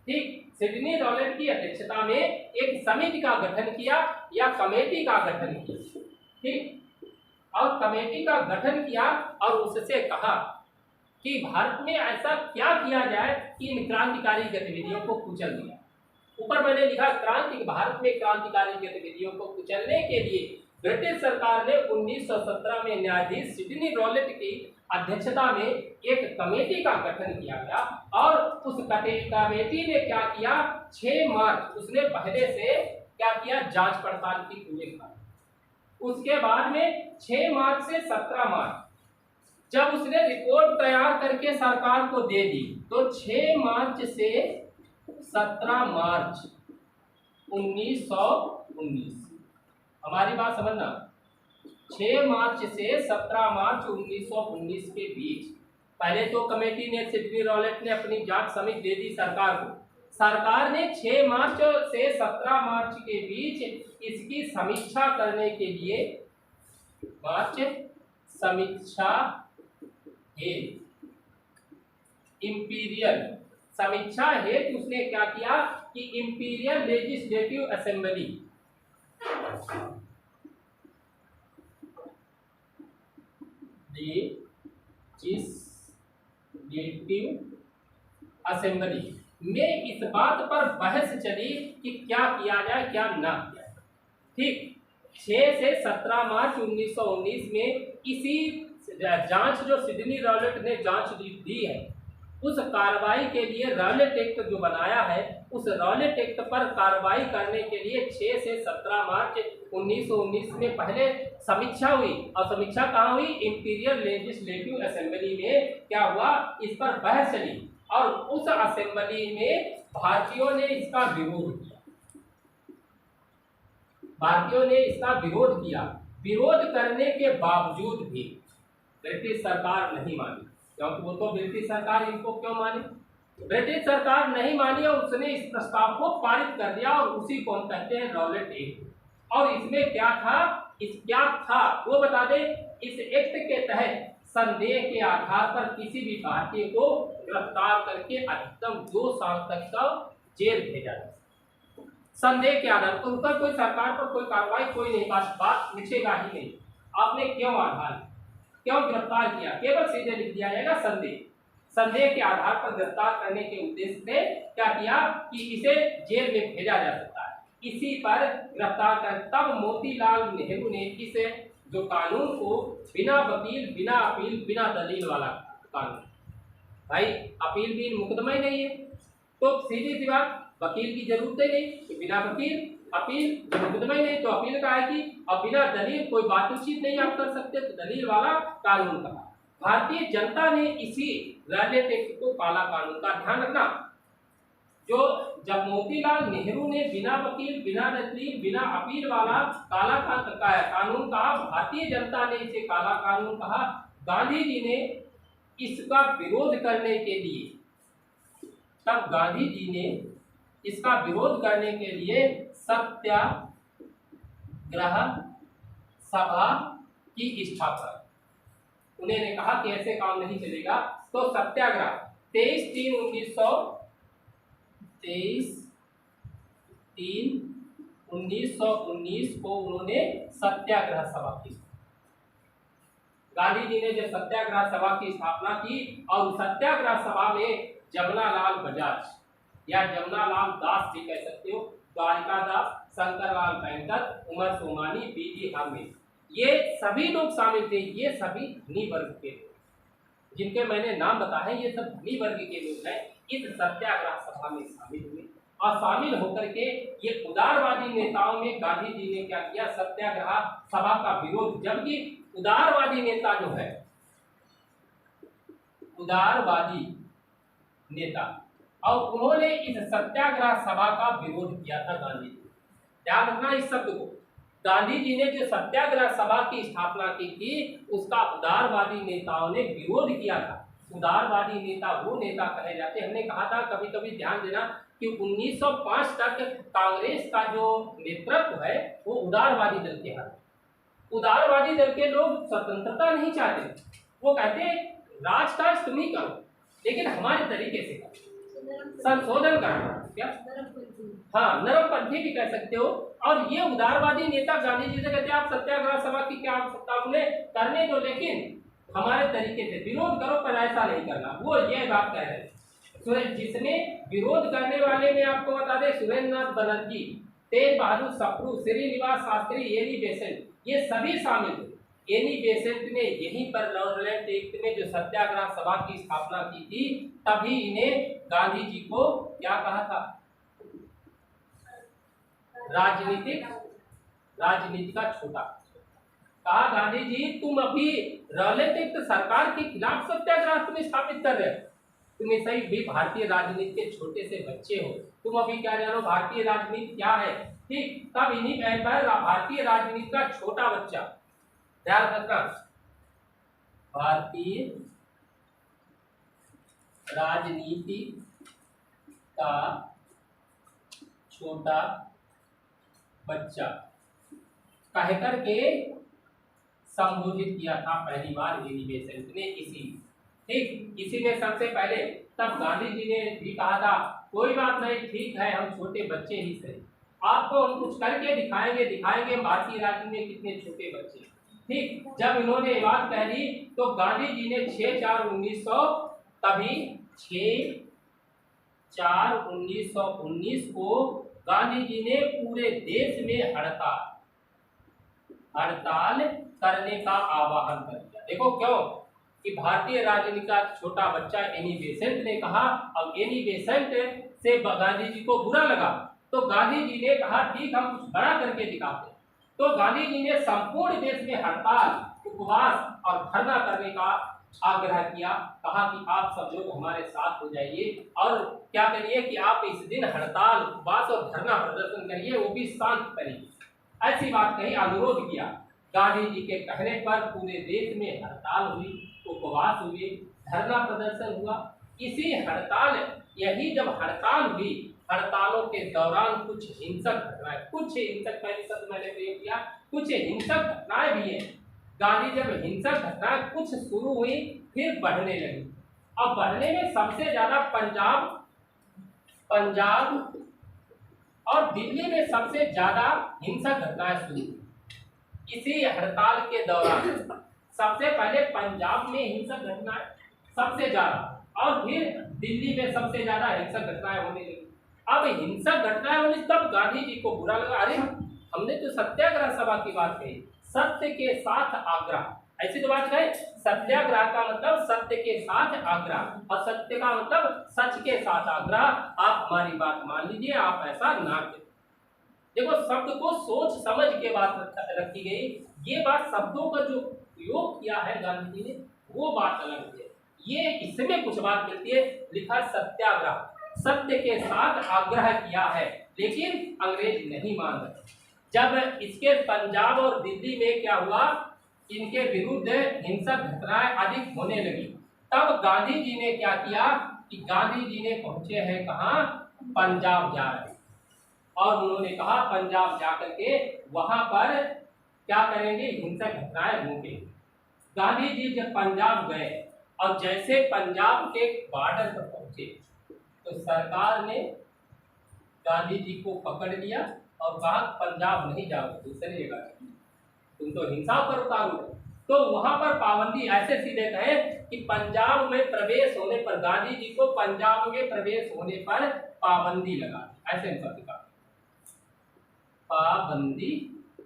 [SPEAKER 1] ठीक, सिडनी रॉलेट की अध्यक्षता में एक समिति का गठन किया या कमेटी का गठन किया, ठीक, और कमेटी का गठन किया और उससे कहा कि भारत में ऐसा क्या किया जाए कि इन क्रांतिकारी गतिविधियों को कुचल दिया। ऊपर मैंने लिखा भारत में क्रांतिकारी गतिविधियों को कुचलने के लिए ब्रिटिश सरकार ने 1917 में न्यायाधीश सिडनी रॉलेट की अध्यक्षता में एक कमेटी का गठन किया गया और उस कमेटी ने क्या किया, 6 मार्च उसने पहले से क्या किया, जांच पड़ताल की पूरे का। उसके बाद में 6 मार्च से 17 मार्च जब उसने रिपोर्ट तैयार करके सरकार को दे दी तो 6 मार्च से 17 मार्च 1919, हमारी बात समझना, 6 मार्च से 17 मार्च 1919 के बीच पहले तो कमेटी ने, सिडनी रॉलेट ने अपनी जांच समिति दे दी सरकार को। सरकार ने 6 मार्च से 17 मार्च के बीच इसकी समीक्षा करने के लिए समीक्षा इंपीरियल समीक्षा हेतु उसने क्या किया कि इंपीरियल लेजिस्लेटिव असेंबली, असेंबली में इस बात पर बहस चली कि क्या किया जाए क्या ना किया जाए, ठीक। 6 से 17 मार्च 1919 में इसी जांच जो सिडनी रॉलेट ने जांच दी है उस कार्रवाई के लिए रॉलेट एक्ट जो बनाया है उस रॉलेट एक्ट पर कार्रवाई करने के लिए 6 से 17 मार्च 1919 में पहले समीक्षा हुई और समीक्षा कहाँ हुई, इंपीरियल लेजिस्लेटिव असेंबली में क्या हुआ, इस पर बहस चली और उस असेंबली में भारतीयों ने इसका विरोध किया, भारतीयों ने इसका विरोध किया। विरोध करने के बावजूद भी ब्रिटिश सरकार नहीं मानी, क्योंकि वो तो ब्रिटिश सरकार इनको क्यों मानी, ब्रिटिश सरकार नहीं मानी और उसने इस प्रस्ताव को पारित कर दिया और उसी को हम कहते हैं रॉलेट एक्ट। और इसमें क्या था वो बता दे। इस एक्ट के तहत संदेह के आधार पर किसी भी भारतीय को गिरफ्तार करके अधिकतम 2 साल तक का जेल भेजा जा सकता। संदेह के आधार पर उनका कोई सरकार पर कोई कार्रवाई कोई नहीं, बात पूछेगा ही नहीं आपने क्यों आधार क्यों गिरफ्तार किया, केवल सीधे लिख दिया जाएगा संदेह के आधार पर गिरफ्तार करने के उद्देश्य से क्या किया कि इसे जेल में भेजा जा सकता है। इसी पर गिरफ्तार कर तब मोतीलाल नेहरू ने इस जो कानून को बिना वकील बिना अपील बिना दलील वाला कानून, भाई अपील भी मुकदमा ही नहीं है तो सीधी सी बात वकील की जरूरत ही नहीं, बिना वकील अपील मुकदमा ही नहीं तो अपील का आएगी और बिना दलील कोई बातचीत नहीं आप कर सकते तो दलील वाला कानून का। भारतीय जनता ने इसी रॉलेट एक्ट को काला कानून का ध्यान रखना, जो जब मोतीलाल नेहरू ने बिना वकील बिना दलील बिना अपील वाला काला कानून कहा, भारतीय जनता ने इसे काला कानून कहा। गांधी जी ने इसका विरोध करने के लिए तब गांधी जी ने इसका विरोध करने के लिए सत्याग्रह सभा की स्थापना, उन्होंने कहा कि ऐसे काम नहीं चलेगा तो सत्याग्रह 23/3/1919 को उन्होंने सत्याग्रह सभा की। गांधी जी ने जब सत्याग्रह सभा की स्थापना की और सत्याग्रह सभा में जमनालाल बजाज या जमनालाल दास भी कह सकते हो, द्वारिका दास, शंकरलाल बैंकर, उमर सोमानी, बीजी हामिद, ये सभी लोग शामिल थे। ये सभी धनी वर्ग के लोग जिनके मैंने नाम बताए ये सब धनी वर्ग के लोग हैं। इस सत्याग्रह सभा में शामिल हुए और शामिल होकर के ये उदारवादी नेताओं में गांधी जी ने क्या किया, सत्याग्रह सभा का विरोध। जबकि उदारवादी नेता जो है, उदारवादी नेता, और उन्होंने इस सत्याग्रह सभा का विरोध किया था गांधी जी। ध्यान रखना इस शब्द को, गांधी जी ने जो सत्याग्रह सभा की स्थापना की थी उसका उदारवादी नेताओं ने विरोध किया था। उदारवादी नेता वो नेता कहे जाते, हमने कहा था कभी कभी ध्यान देना कि 1905 तक कांग्रेस का जो नेतृत्व है वो उदारवादी दल के हाथ। उदारवादी दल के लोग स्वतंत्रता नहीं चाहते, वो कहते राजकाज तुम ही करो लेकिन हमारे तरीके से करो, संशोधन करना, क्या हाँ नरमपंथी भी कह सकते हो। और ये उदारवादी नेता गांधी जी से कहते हैं आप सत्याग्रह सभा की क्या आवश्यकता, उन्हें करने दो लेकिन हमारे तरीके से विरोध करो, पर ऐसा नहीं करना। वो ये बात कह रहे हैं। जिसने विरोध करने वाले में आपको बता दें सुरेंद्र नाथ बनर्जी, तेज बहादुर सप्रू, श्रीनिवास शास्त्री, एनी बेसेंट, ये सभी शामिल थे। एनी बेसेंट ने यहीं पर लॉरेंट एक्ट में जो सत्याग्रह सभा की स्थापना की थी तभी इन्हें गांधी जी को क्या कहा था, राजनीति का छोटा कहा। गांधी जी तुम अभी लॉरेंट एक्ट सरकार के खिलाफ सत्याग्रह तुम स्थापित कर रहे हो, तुम्हें सही भी भारतीय राजनीति के छोटे से बच्चे हो, तुम अभी क्या जानो भारतीय राजनीति क्या है, ठीक। तब इन्हीं पर भारतीय राजनीति का छोटा बच्चा, ध्यान रखना, भारतीय राजनीति का छोटा बच्चा कह करके संबोधित किया था पहली बार एनी बेसेंट ने इसी, ठीक। इसी ने सबसे पहले, तब गांधी जी ने भी कहा था कोई बात नहीं, ठीक है हम छोटे बच्चे ही सही, आपको हम कुछ करके दिखाएंगे भारतीय राजनीति में कितने छोटे बच्चे, ठीक। जब इन्होंने ये बात कह दी तो गांधी जी ने 6/4/1900 तभी 6/4/1919 को गांधी जी ने पूरे देश में हड़ताल करने का आह्वान कर दिया। देखो क्यों कि भारतीय राजनीति का छोटा बच्चा एनी बेसेंट ने कहा, अब एनी बेसेंट से गांधी जी को बुरा लगा तो गांधी जी ने कहा ठीक हम कुछ बड़ा करके दिखाते। तो गांधी जी ने संपूर्ण देश में हड़ताल, उपवास और धरना करने का आग्रह किया, कहा कि आप सब लोग हमारे साथ हो जाइए और क्या करिए कि आप इस दिन हड़ताल, उपवास और धरना प्रदर्शन करिए, वो भी शांत तरीके से। ऐसी बात कही, अनुरोध किया। गांधी जी के कहने पर पूरे देश में हड़ताल हुई, उपवास हुए, धरना प्रदर्शन हुआ। इसी हड़ताल, यही जब हड़ताल हुई, हड़तालों के दौरान कुछ हिंसक घटनाएं, कुछ हिंसक पहले शब्द मैंने प्रयोग किया, कुछ हिंसक घटनाएं भी हैं। गांधी जब हिंसक घटनाएं कुछ शुरू हुई फिर बढ़ने लगी। अब बढ़ने में सबसे ज्यादा पंजाब और दिल्ली में सबसे ज्यादा हिंसक घटनाएं शुरू हुई। इसी हड़ताल के दौरान सबसे पहले पंजाब में हिंसक घटनाएं सबसे ज्यादा और फिर दिल्ली में सबसे ज्यादा हिंसक घटनाएं होने लगी। अब हिंसक घटनाएं होने तब गांधी जी को बुरा लगा, अरे हमने तो सत्याग्रह सभा की बात कही, सत्य के साथ आग्रह, ऐसी तो बात है। सत्याग्रह का मतलब सत्य के साथ आग्रह और सत्य का मतलब सच के साथ आग्रह। आप हमारी बात मान लीजिए, आप ऐसा ना करें। देखो शब्द को सोच समझ के बात रखी गई, ये बात शब्दों का जो प्रयोग किया है गांधी जी ने वो बात अलग है, ये इसमें कुछ बात मिलती है। लिखा सत्याग्रह, सत्य के साथ आग्रह किया है, लेकिन अंग्रेज नहीं मान रहे। जब इसके पंजाब और दिल्ली में क्या हुआ, इनके विरुद्ध हिंसक घटनाएं अधिक होने लगी, तब गांधी जी ने क्या किया कि गांधी जी ने पहुंचे हैं कहाँ, पंजाब जा रहे, और उन्होंने कहा पंजाब जाकर के वहां पर क्या करेंगे, हिंसक घटनाएं होंगे। गांधी जी जब पंजाब गए और जैसे पंजाब के बॉर्डर पर पहुंचे तो सरकार ने गांधी जी को पकड़ लिया और कहा पंजाब नहीं जाओ, दूसरी जगह तुम तो हिंसा पर उतारू। तो वहां पर पाबंदी ऐसे सीधे कहे कि पंजाब में प्रवेश होने पर, गांधी जी को पंजाब में प्रवेश होने पर पाबंदी लगा दी, ऐसे पाबंदी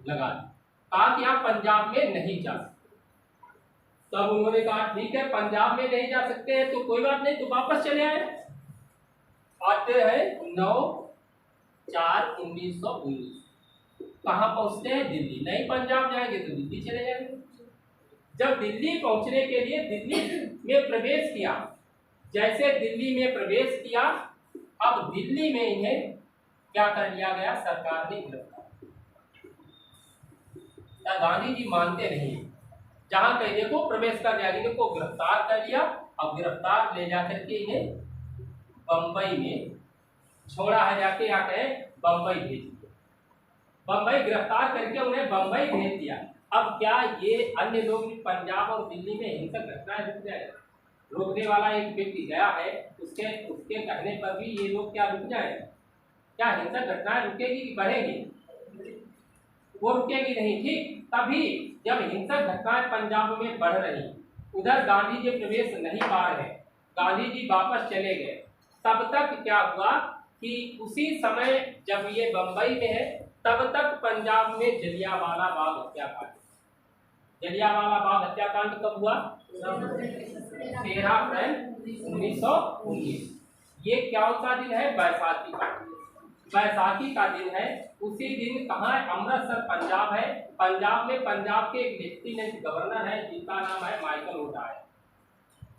[SPEAKER 1] लगा दी, कहा कि आप पंजाब में नहीं जा सकते। तब उन्होंने कहा ठीक है पंजाब में नहीं जा सकते हैं तो कोई बात नहीं, तो वापस चले आए। आते हैं 9/4/1919, कहाँ पहुंचते हैं, दिल्ली। नहीं पंजाब जाएंगे तो दिल्ली चले जाएंगे। जब दिल्ली पहुंचने के लिए दिल्ली में प्रवेश किया, जैसे दिल्ली में प्रवेश किया, अब दिल्ली में इन्हें क्या कर लिया गया, सरकार ने गिरफ्तार। गांधी जी मानते नहीं। जहां कहीं देखो प्रवेश कर लिया, इनको गिरफ्तार कर लिया और गिरफ्तार ले जाकर के इन्हें बम्बई में छोड़ा है, जाके यहाँ कहे बम्बई भेज दिया। बम्बई गिरफ्तार करके उन्हें बम्बई भेज दिया। अब क्या ये अन्य लोग भी पंजाब और दिल्ली में हिंसक घटनाएं रुक जाए? रोकने वाला एक व्यक्ति गया है, उसके उसके कहने पर भी ये लोग क्या रुक जाए? क्या हिंसक घटनाएं रुकेगी कि बढ़ेगी? वो रुकेगी नहीं। ठीक तभी जब हिंसक घटनाएं पंजाब में बढ़ रही, उधर गांधी जी प्रवेश नहीं पा रहे, गांधी जी वापस चले गए, तब तक क्या हुआ कि उसी समय जब ये बंबई में है, तब तक पंजाब में जलियांवाला बाग हत्याकांड। जलियांवाला बाग हत्याकांड कब हुआ? 13 अप्रैल 1919। ये क्या सा दिन है? बैसाखी का। बैसाखी का दिन है। उसी दिन कहाँ है? अमृतसर पंजाब है। पंजाब में पंजाब के एक लेफ्टिनेंट गवर्नर है जिनका नाम है माइकल ओडायर।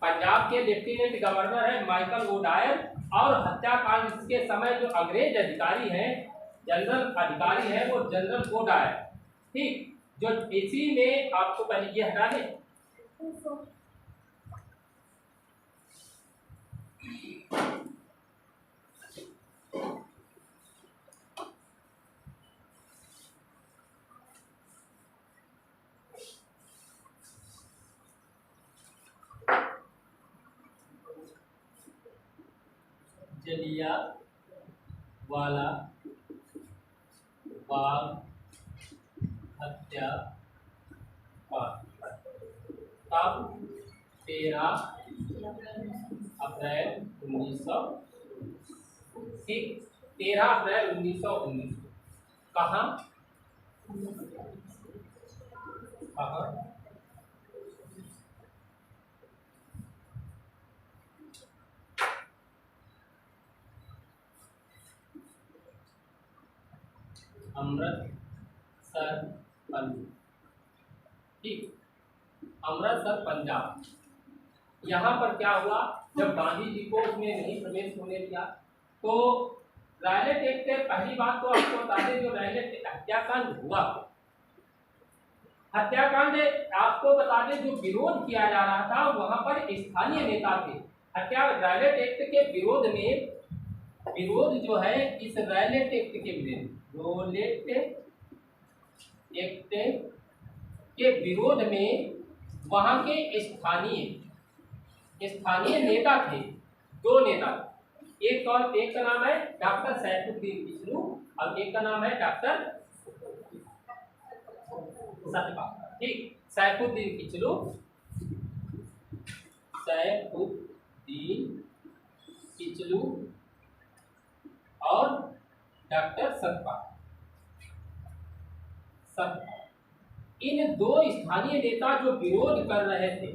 [SPEAKER 1] पंजाब के लेफ्टिनेंट गवर्नर है माइकल ओडायर। और हत्याकांड के समय जो अंग्रेज अधिकारी हैं, जनरल अधिकारी है, वो जनरल ओडायर। ठीक, जो इसी में आपको पहले ये हटा दें। जलियांवाला बाग हत्याकांड कब? 13 अप्रैल 1919। कहाँ? अमृतसर पंजाब। ठीक, अमृतसर पंजाब। यहाँ पर क्या हुआ, जब गांधी जी को उसमें नहीं प्रवेश होने दिया, तो रायलेट एक्ट के पहली बात तो आपको बता दें, जो रायलेट हत्याकांड हुआ, हत्याकांड आपको बता दें जो विरोध किया जा रहा था वहां पर स्थानीय नेता थे। रायलेट एक्ट के विरोध में, विरोध जो है इस रायलेट एक्ट के विरोध, रायलेट एक्ट के विरोध में वहां के स्थानीय नेता थे। 2 नेता, एक का नाम है डॉक्टर सैफुद्दीन किचलू और एक का नाम है डॉक्टर सतपाल। ठीक, सैफुद्दीन किचलू, और डॉक्टर सतपाल। इन 2 स्थानीय नेता जो विरोध कर रहे थे,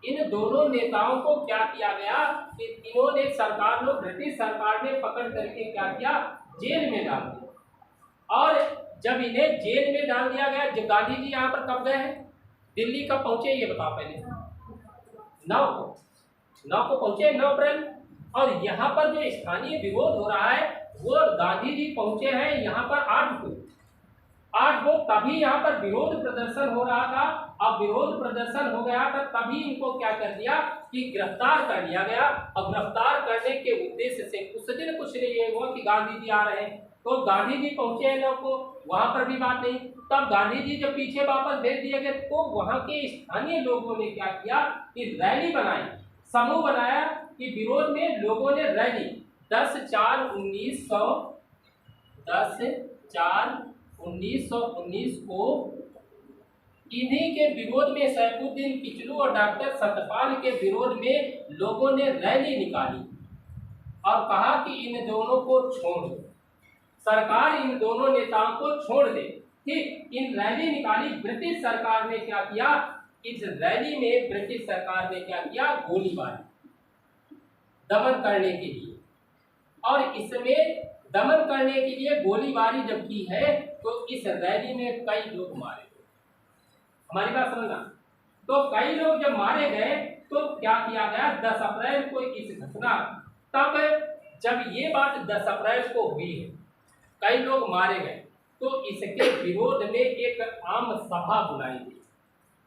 [SPEAKER 1] इन दोनों नेताओं को क्या किया गया कि इन्होंने सरकार ने, ब्रिटिश सरकार ने पकड़ करके क्या किया? जेल में डाल दिया। और जब इन्हें जेल में डाल दिया गया, जब गांधी जी यहाँ पर कब गए हैं? दिल्ली कब पहुंचे ये बताओ पहले। 9 को पहुंचे, 9 अप्रैल। और यहाँ पर जो स्थानीय विरोध हो रहा है वो गांधी जी पहुंचे हैं यहाँ पर 8 को। तभी यहाँ पर विरोध प्रदर्शन हो रहा था। अब विरोध प्रदर्शन हो गया था, तभी इनको क्या कर दिया कि गिरफ्तार कर लिया गया। और गिरफ्तार करने के उद्देश्य से उस दिन कुछ नहीं ये हुआ कि गांधी जी आ रहे हैं, तो गांधी जी पहुंचे हैं लोग को, वहां पर भी बात नहीं। तब गांधी जी जब पीछे वापस भेज दिए गए, तो वहां के स्थानीय लोगों ने क्या किया कि रैली बनाई, समूह बनाया कि विरोध में लोगों ने रैली 10/4/1919 को इन्हीं के विरोध में, सैफुद्दीन किचलू और डॉक्टर सतपाल के विरोध में लोगों ने रैली निकाली और कहा कि इन दोनों को छोड़ दो, सरकार इन दोनों नेताओं को छोड़ दे। ठीक, इन रैली निकाली। ब्रिटिश सरकार ने क्या किया? इस रैली में ब्रिटिश सरकार ने क्या किया? गोलीबारी दमन करने के लिए। और इसमें दमन करने के लिए गोलीबारी जब की है, तो इस रैली में कई लोग मारे गए। हमारी बात समझना। तो कई लोग जब मारे गए तो क्या किया गया? 10 अप्रैल को इस घटना, तब जब ये बात 10 अप्रैल को हुई है, कई लोग मारे गए, तो इसके विरोध में एक आम सभा बुलाई गई।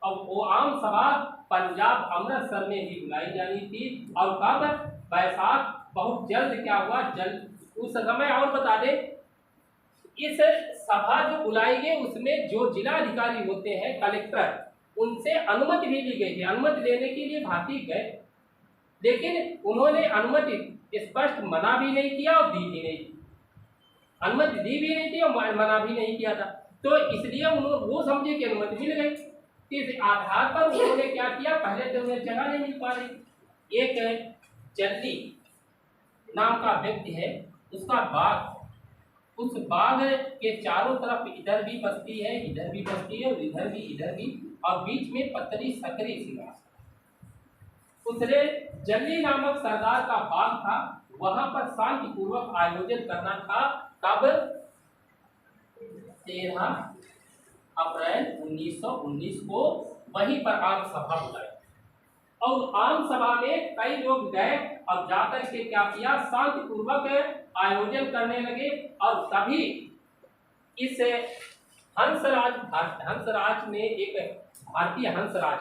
[SPEAKER 1] और वो आम सभा पंजाब अमृतसर में ही बुलाई जानी थी। और कब? बैसाख। बहुत जल्द क्या हुआ, जल्द उस समय। और बता दें, इस सभा जो बुलाई गई उसमें जो जिलाधिकारी होते हैं, कलेक्टर, उनसे अनुमति भी ली गई थी। अनुमति लेने के लिए भारतीय गए, लेकिन उन्होंने अनुमति स्पष्ट मना भी नहीं किया और दी भी नहीं। अनुमति दी भी नहीं थी और मना भी नहीं किया था। तो इसलिए उन्होंने वो समझे कि अनुमति मिल गई। इस आधार पर उन्होंने क्या किया, पहले तो उन्हें जगह नहीं मिल पा रही। एक जल्दी नाम का व्यक्ति है, उसका बाग, उस बाग के चारों तरफ इधर भी बस्ती है, इधर भी बस्ती है, और इधर भी, और बीच में पतली सकरी सी रास्ता। उसने जल्दी नामक सरदार का बाग था, वहां पर शांतिपूर्वक आयोजन करना था। कब? 13 अप्रैल 1919 को वहीं पर आम सभा बुलाई। और आम सभा में कई लोग गए और जाकर के क्या किया, शांतिपूर्वक आयोजन करने लगे। और तभी इस हंसराज ने, एक भारतीय हंसराज,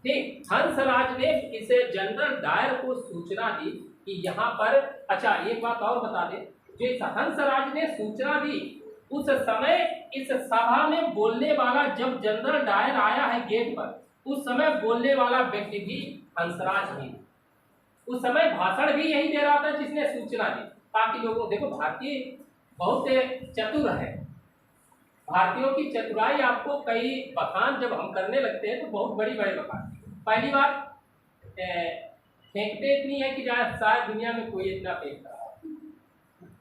[SPEAKER 1] ठीक, हंसराज ने इस जनरल डायर को सूचना दी कि यहाँ पर, अच्छा एक बात और बता दें, जो इस हंसराज ने सूचना दी, उस समय इस सभा में बोलने वाला, जब जनरल डायर आया है गेट पर, उस समय बोलने वाला व्यक्ति भी हंसराज ही। उस समय भाषण भी यही दे रहा था जिसने सूचना दी, ताकि लोगों, देखो भारतीय बहुत चतुर है। भारतीयों की चतुराई आपको कई बखान जब हम करने लगते हैं तो बहुत बड़ी बड़े बखान। पहली बात, फेंकते इतनी है कि शायद दुनिया में कोई इतना फेंकता है।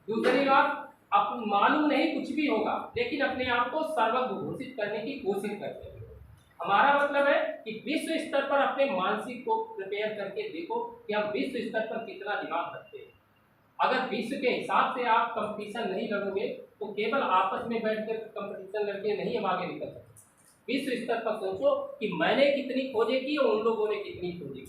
[SPEAKER 1] दूसरी बात, अब मालूम नहीं कुछ भी होगा, लेकिन अपने आप को सर्वज्ञ घोषित करने की कोशिश करते हैं। हमारा मतलब है कि विश्व स्तर पर अपने मानसिक को प्रिपेयर करके देखो कि हम विश्व स्तर पर कितना दिमाग रखते हैं। अगर विश्व के हिसाब से आप कंपटीशन नहीं लड़ोगे तो केवल आपस में बैठकर कंपटीशन लड़के नहीं हम आगे निकल सकते। विश्व स्तर पर सोचो कि मैंने कितनी खोजें की और उन लोगों ने कितनी खोजें,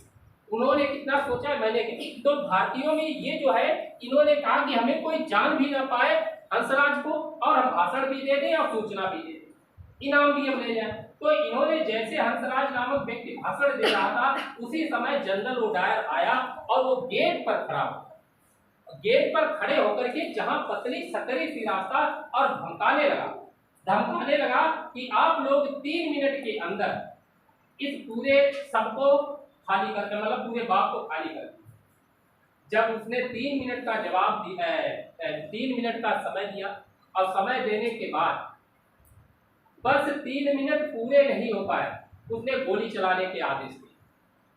[SPEAKER 1] उन्होंने कितना सोचा, मैंने कितनी। तो भारतीयों में ये जो है, इन्होंने कहा कि हमें कोई जान भी ना पाए हंसराज को, और हम भाषण भी दे दें और सूचना भी दे दें, इनाम भी हम ले जाएं। तो इन्होंने, जैसे हंसराज नामक व्यक्ति भाषण दे रहा था, उसी समय जनरल डायर आया और वो गेट पर खड़ा हो, गेट पर खड़े होकर के जहां पतली सकरी सी रास्ता, और धमकाने लगा कि आप लोग 3 मिनट के अंदर इस पूरे सबको खाली करके, मतलब पूरे बाग को खाली कर। जब उसने 3 मिनट का जवाब दिया, 3 मिनट का समय दिया, और समय देने के बाद बस 3 मिनट पूरे नहीं हो पाए, उसने गोली चलाने के आदेश दिए।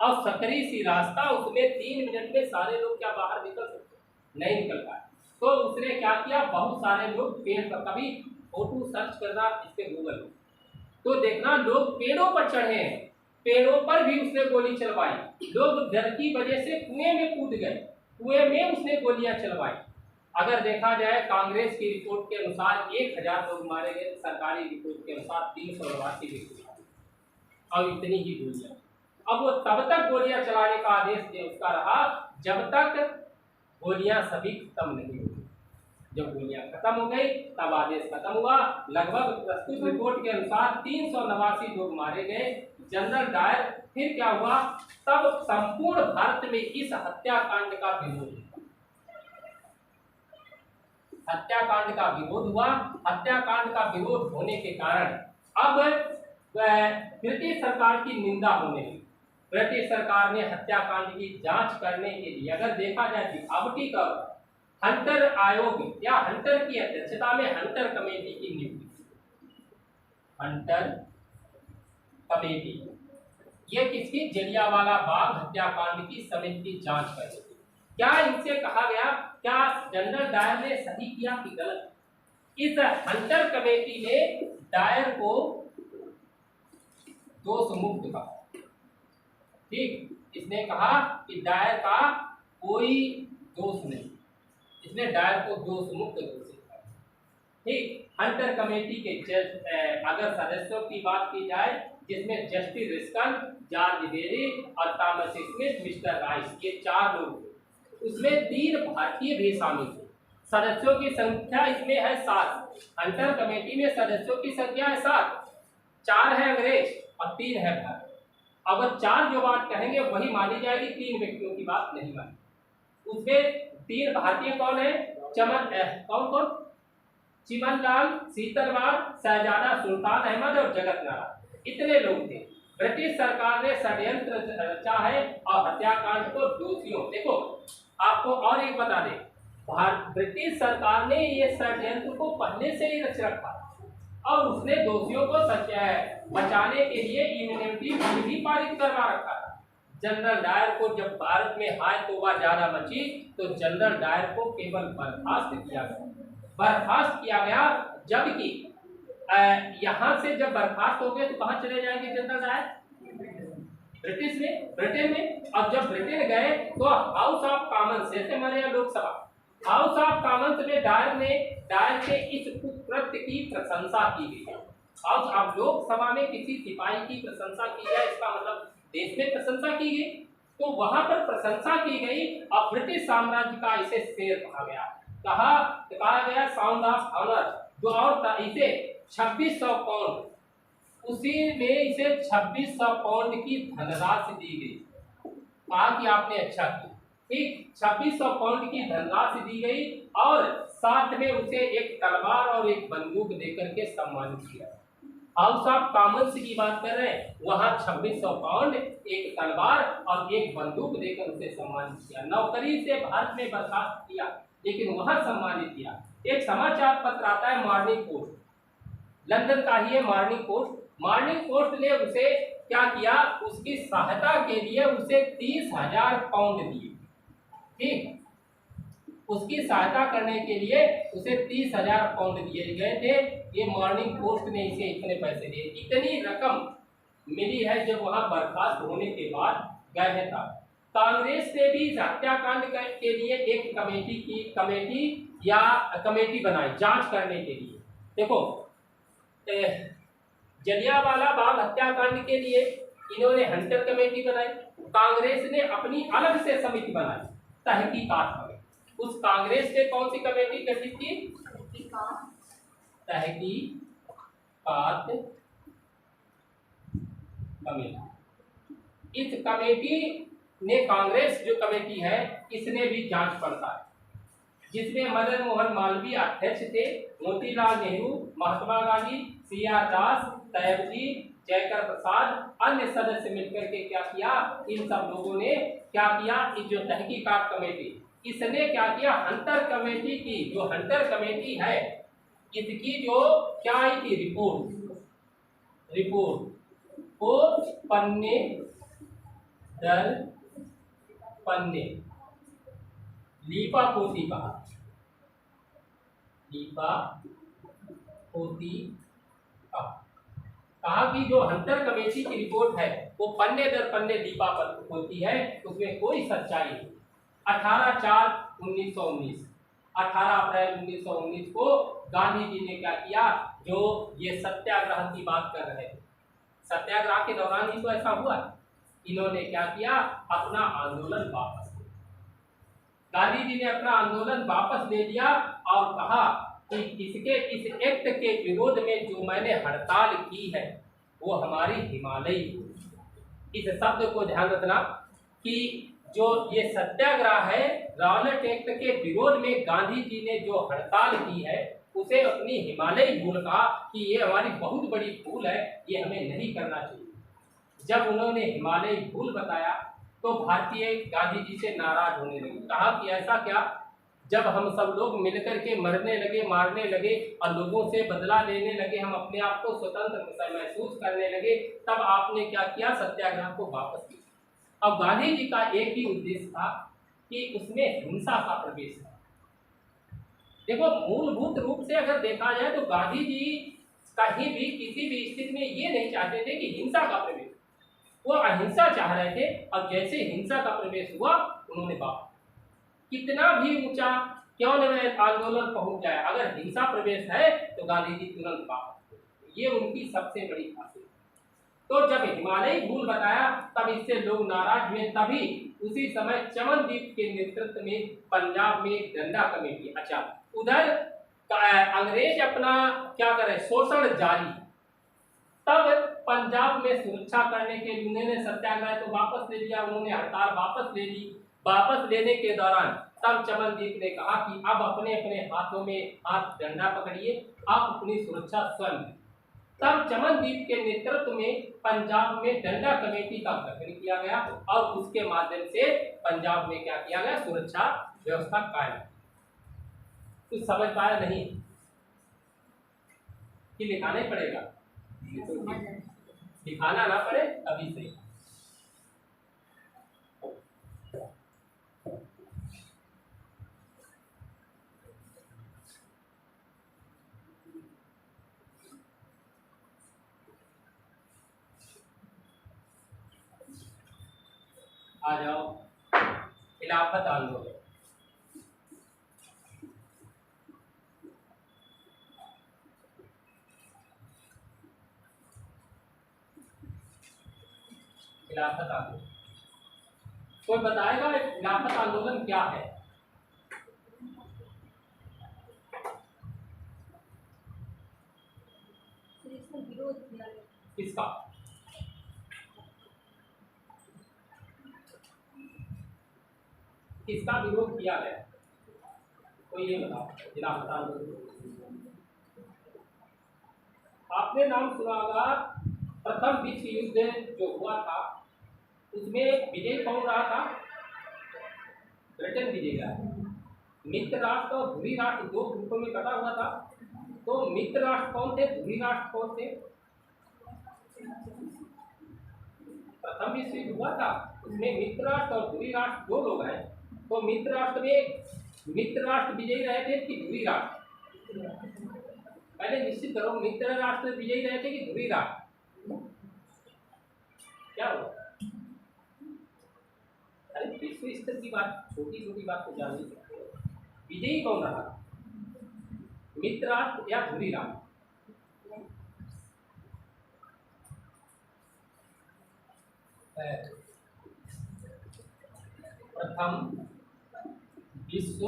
[SPEAKER 1] और सकरी सी रास्ता, उसमें 3 मिनट में सारे लोग क्या बाहर निकल सकते? नहीं निकल पाए। तो उसने क्या किया, बहुत सारे लोग पेड़ पर, कभी फोटो सर्च करना इस पे गूगल, तो देखना लोग पेड़ों पर चढ़े हैं, पेड़ों पर भी उसने गोली चलवाई। लोग डर की वजह से कुएं में कूद गए, कुएं में उसने गोलियां चलवाई। अगर देखा जाए, कांग्रेस की रिपोर्ट के अनुसार 1000 लोग मारे गए, सरकारी रिपोर्ट के अनुसार 389 व्यक्ति मारे, और इतनी ही गोलियां। अब वो तब तक गोलियां चलाने का आदेश उसका रहा जब तक गोलियां सभी खत्म नहीं हुई। जब गोलियां खत्म हो गई तब आदेश खत्म हुआ। लगभग प्रस्तुत रिपोर्ट के अनुसार 389 लोग मारे गए। जनरल डायर, फिर क्या हुआ, तब संपूर्ण भारत में इस हत्याकांड का विरोध हुआ। हत्याकांड का विरोध हुआ। हत्याकांड का विरोध होने के कारण अब ब्रिटिश सरकार की निंदा होने लगी। ब्रिटिश सरकार ने हत्याकांड की जांच करने के लिए, अगर देखा जाए दिखावटी का, हंटर आयोग या हंटर की अध्यक्षता में हंटर कमेटी की नियुक्ति। हंटर कमेटी ये किसकी? जलियांवाला बाग हत्याकांड की समिति की जांच करेगी। क्या इनसे कहा गया, क्या जनरल डायर ने सही किया कि गलत? इस हंटर कमेटी ने डायर को दोष मुक्त कहा। ठीक, इसने कहा कि डायर का कोई दोष नहीं, इसने डायर को दोष मुक्त घोषित किया। ठीक, हंटर कमेटी के अगर सदस्यों की बात की जाए, जिसमें जस्टिस रिस्कन, जॉर्ज बेरी और थॉमस स्मिथ, मिस्टर राइस, ये 4 लोग थे। उसमें 3 भारतीय भी शामिल थे। सदस्यों की संख्या इसमें है 7। हंटर कमेटी में सदस्यों की संख्या है 7, 4 है अंग्रेज और 3 है भारत। अगर 4 जो बात कहेंगे वही मानी जाएगी, 3 व्यक्तियों की बात नहीं मानी। उसमें 3 भारतीय कौन है? कौन कौन? चिमनलाल, सीतलवाड़, शहजादा सुल्तान अहमद और जगत नारायण, इतने लोग थे। ब्रिटिश सरकार ने षड्यंत्र रचा है और हत्याकांड को दोषियों, देखो आपको और एक बता दें, ब्रिटिश सरकार ने ये षड्यंत्र को पहले से ही रच रखा और उसने दोषियों को बचाने के लिए इम्यूनिटी बिल भी पारित करवा रखा था। जनरल डायर को जब भारत में हाय तौबा ज्यादा मची तो जनरल डायर को केवल बर्खास्त किया गया, जबकि यहाँ से जब बर्खास्त हो गए तो कहाँ चले जाएंगे जनरल डायर? ब्रिटेन में। अब जब ब्रिटेन गए तो हाउस ऑफ कॉमन्स, जैसे हमारे यहाँ लोकसभा, हाउस ऑफ कॉमन्स में डायर के इस कुकृत्य की प्रशंसा की गई। अब लोकसभा में किसी सिपाही की प्रशंसा की जाए, इसका मतलब देश में प्रशंसा की गई, तो वहां पर प्रशंसा की गई और ब्रिटिश साम्राज्य का इसे शेर कहा गया, कहा गया साउंड ऑफ ऑनर, जो और इसे 2600 पाउंड, उसी में इसे 2600 पाउंड की धनराशि दी गई। कहा कि आपने अच्छा किया, ठीक, 2600 पाउंड की धनराशि दी गई और साथ में उसे एक तलवार और एक बंदूक देकर के सम्मानित किया। हाउस ऑफ कॉमन्स की बात कर रहे हैं, वहां 2600 पाउंड, एक तलवार और एक बंदूक देकर उसे सम्मानित किया। नौकरी से भारत में बर्खास्त किया, लेकिन वहां सम्मानित किया। एक समाचार पत्र आता है मॉर्निंग पोस्ट, लंदन का ही है मॉर्निंग पोस्ट। मॉर्निंग पोस्ट ने उसे क्या किया, उसकी सहायता के लिए उसे 30,000 पाउंड दिए, ठीक, उसकी सहायता करने के लिए उसे 30,000 पाउंड दिए गए थे। ये मॉर्निंग पोस्ट ने इसे इतने पैसे दिए, इतनी रकम मिली है जब वहां बर्खास्त होने के बाद गए हैं। था कांग्रेस ने भी इस हत्याकांड के लिए एक कमेटी बनाई जांच करने के लिए। देखो जलियांवाला बाग हत्याकांड के लिए इन्होंने हंटर कमेटी बनाई, कांग्रेस ने अपनी अलग से समिति बनाई तहकीकात कमेटी। उस कांग्रेस ने कौन सी कमेटी गठित की? तहकीकात कमेटी। इस कमेटी ने, कांग्रेस जो कमेटी है, इसने भी जांच पड़ताल, जिसमें मदन मोहन मालवीय अध्यक्ष थे, मोतीलाल नेहरू, महात्मा गांधी, CR दास, तैयबजी, जयकर प्रसाद, अन्य सदस्य मिलकर के क्या किया, इन सब लोगों ने क्या किया, इस जो तहकीकात कमेटी, इसने क्या किया, हंटर कमेटी की, जो हंटर कमेटी है, इसकी जो क्या आई थी रिपोर्ट को पन्ने दर पन्ने लीपा पोती कहा कि जो हंटर कमेटी की रिपोर्ट है वो पन्ने दर पन्ने लीपा होती है, उसमें कोई सच्चाई नहीं। 18 अप्रैल 1919 को गांधी जी ने क्या किया, जो ये सत्याग्रह की बात कर रहे थे, सत्याग्रह के दौरान ही तो ऐसा हुआ, इन्होंने क्या किया, अपना आंदोलन वापस ले लिया। गांधी जी ने अपना आंदोलन वापस ले लिया और कहा कि इस एक्ट के विरोध में जो मैंने हड़ताल की है वो हमारी हिमालयी। इस शब्द को ध्यान रखना कि जो ये सत्याग्रह है, रॉलेट एक्ट के विरोध में गांधी जी ने जो हड़ताल की है उसे अपनी हिमालयी भूल कहा कि ये हमारी बहुत बड़ी भूल है, ये हमें नहीं करना चाहिए। जब उन्होंने हिमालयी भूल बताया तो भारतीय गांधी जी से नाराज होने लगे, कहा कि ऐसा क्या, जब हम सब लोग मिलकर के मरने लगे, मारने लगे और लोगों से बदला लेने लगे, हम अपने आप को स्वतंत्र महसूस करने लगे, तब आपने क्या किया, सत्याग्रह को वापस किया। अब गांधी जी का एक ही उद्देश्य था कि उसमें हिंसा का प्रवेश था। देखो मूलभूत रूप से अगर देखा जाए तो गांधी जी कहीं भी किसी भी स्थिति में ये नहीं चाहते थे कि हिंसा का प्रवेश, वो अहिंसा चाह रहे थे। और जैसे हिंसा का प्रवेश हुआ उन्होंने बात, कितना भी ऊंचा क्यों न आंदोलन पहुंच जाए, अगर हिंसा प्रवेश है तो गांधी जी तुरंत बात, ये उनकी सबसे बड़ी खासियत। तो जब हिमालयी भूल बताया तब इससे लोग नाराज हुए। तभी उसी समय चमनदीप के नेतृत्व में पंजाब में डंडा कमेटी, अच्छा उधर अंग्रेज अपना क्या करे, शोषण जारी। तब पंजाब में सुरक्षा करने के लिए उन्होंने सत्याग्रह तो वापस ले लिया, उन्होंने हड़ताल वापस ले ली। वापस लेने के दौरान तब चमनदीप ने कहा कि अब अपने अपने हाथों में हाथ डंडा पकड़िए, आप अपनी सुरक्षा स्वयं। तब चमनदीप के नेतृत्व में पंजाब में डंडा कमेटी का गठन किया गया और उसके माध्यम से पंजाब में क्या किया गया, सुरक्षा व्यवस्था कायम। कुछ समझ पाया नहीं कि लिखाना ही पड़ेगा, दिखाना ना पड़े अभी से। आ जाओ, खिलाफत आंदोलन। खिलाफत आंदोलन कोई बताएगा खिलाफत आंदोलन क्या है?
[SPEAKER 2] विरोध किया गया।
[SPEAKER 1] किसका? किसका विरोध किया गया? कोई ये बताओ। खिलाफत आंदोलन आपने नाम सुना होगा, प्रथम विश्व युद्ध जो हुआ था उसमें विजय कौन रहा था? ब्रिटेन विजय रहा। मित्र राष्ट्र और ध्रुवी राष्ट्र दो ग्रुपों में बटा हुआ था। तो मित्र राष्ट्र कौन थे, ध्रुवी राष्ट्र कौन थे? प्रथम विश्व युद्ध हुआ था, उसमें मित्र राष्ट्र और ध्रुवी राष्ट्र दो लोग हैं। तो मित्र राष्ट्र में मित्र राष्ट्र विजयी रहे थे कि ध्रुवी राष्ट्र? पहले निश्चित करो, मित्र राष्ट्र विजयी रहे थे कि ध्रुवी राष्ट्र? क्या हुआ? अरे विश्व स्तर की बात, छोटी छोटी बात तो जान नहीं सकते हो। विजयी कौन रहा, मित्र राष्ट्र या ध्रुवी राष्ट्र? प्रथम विश्व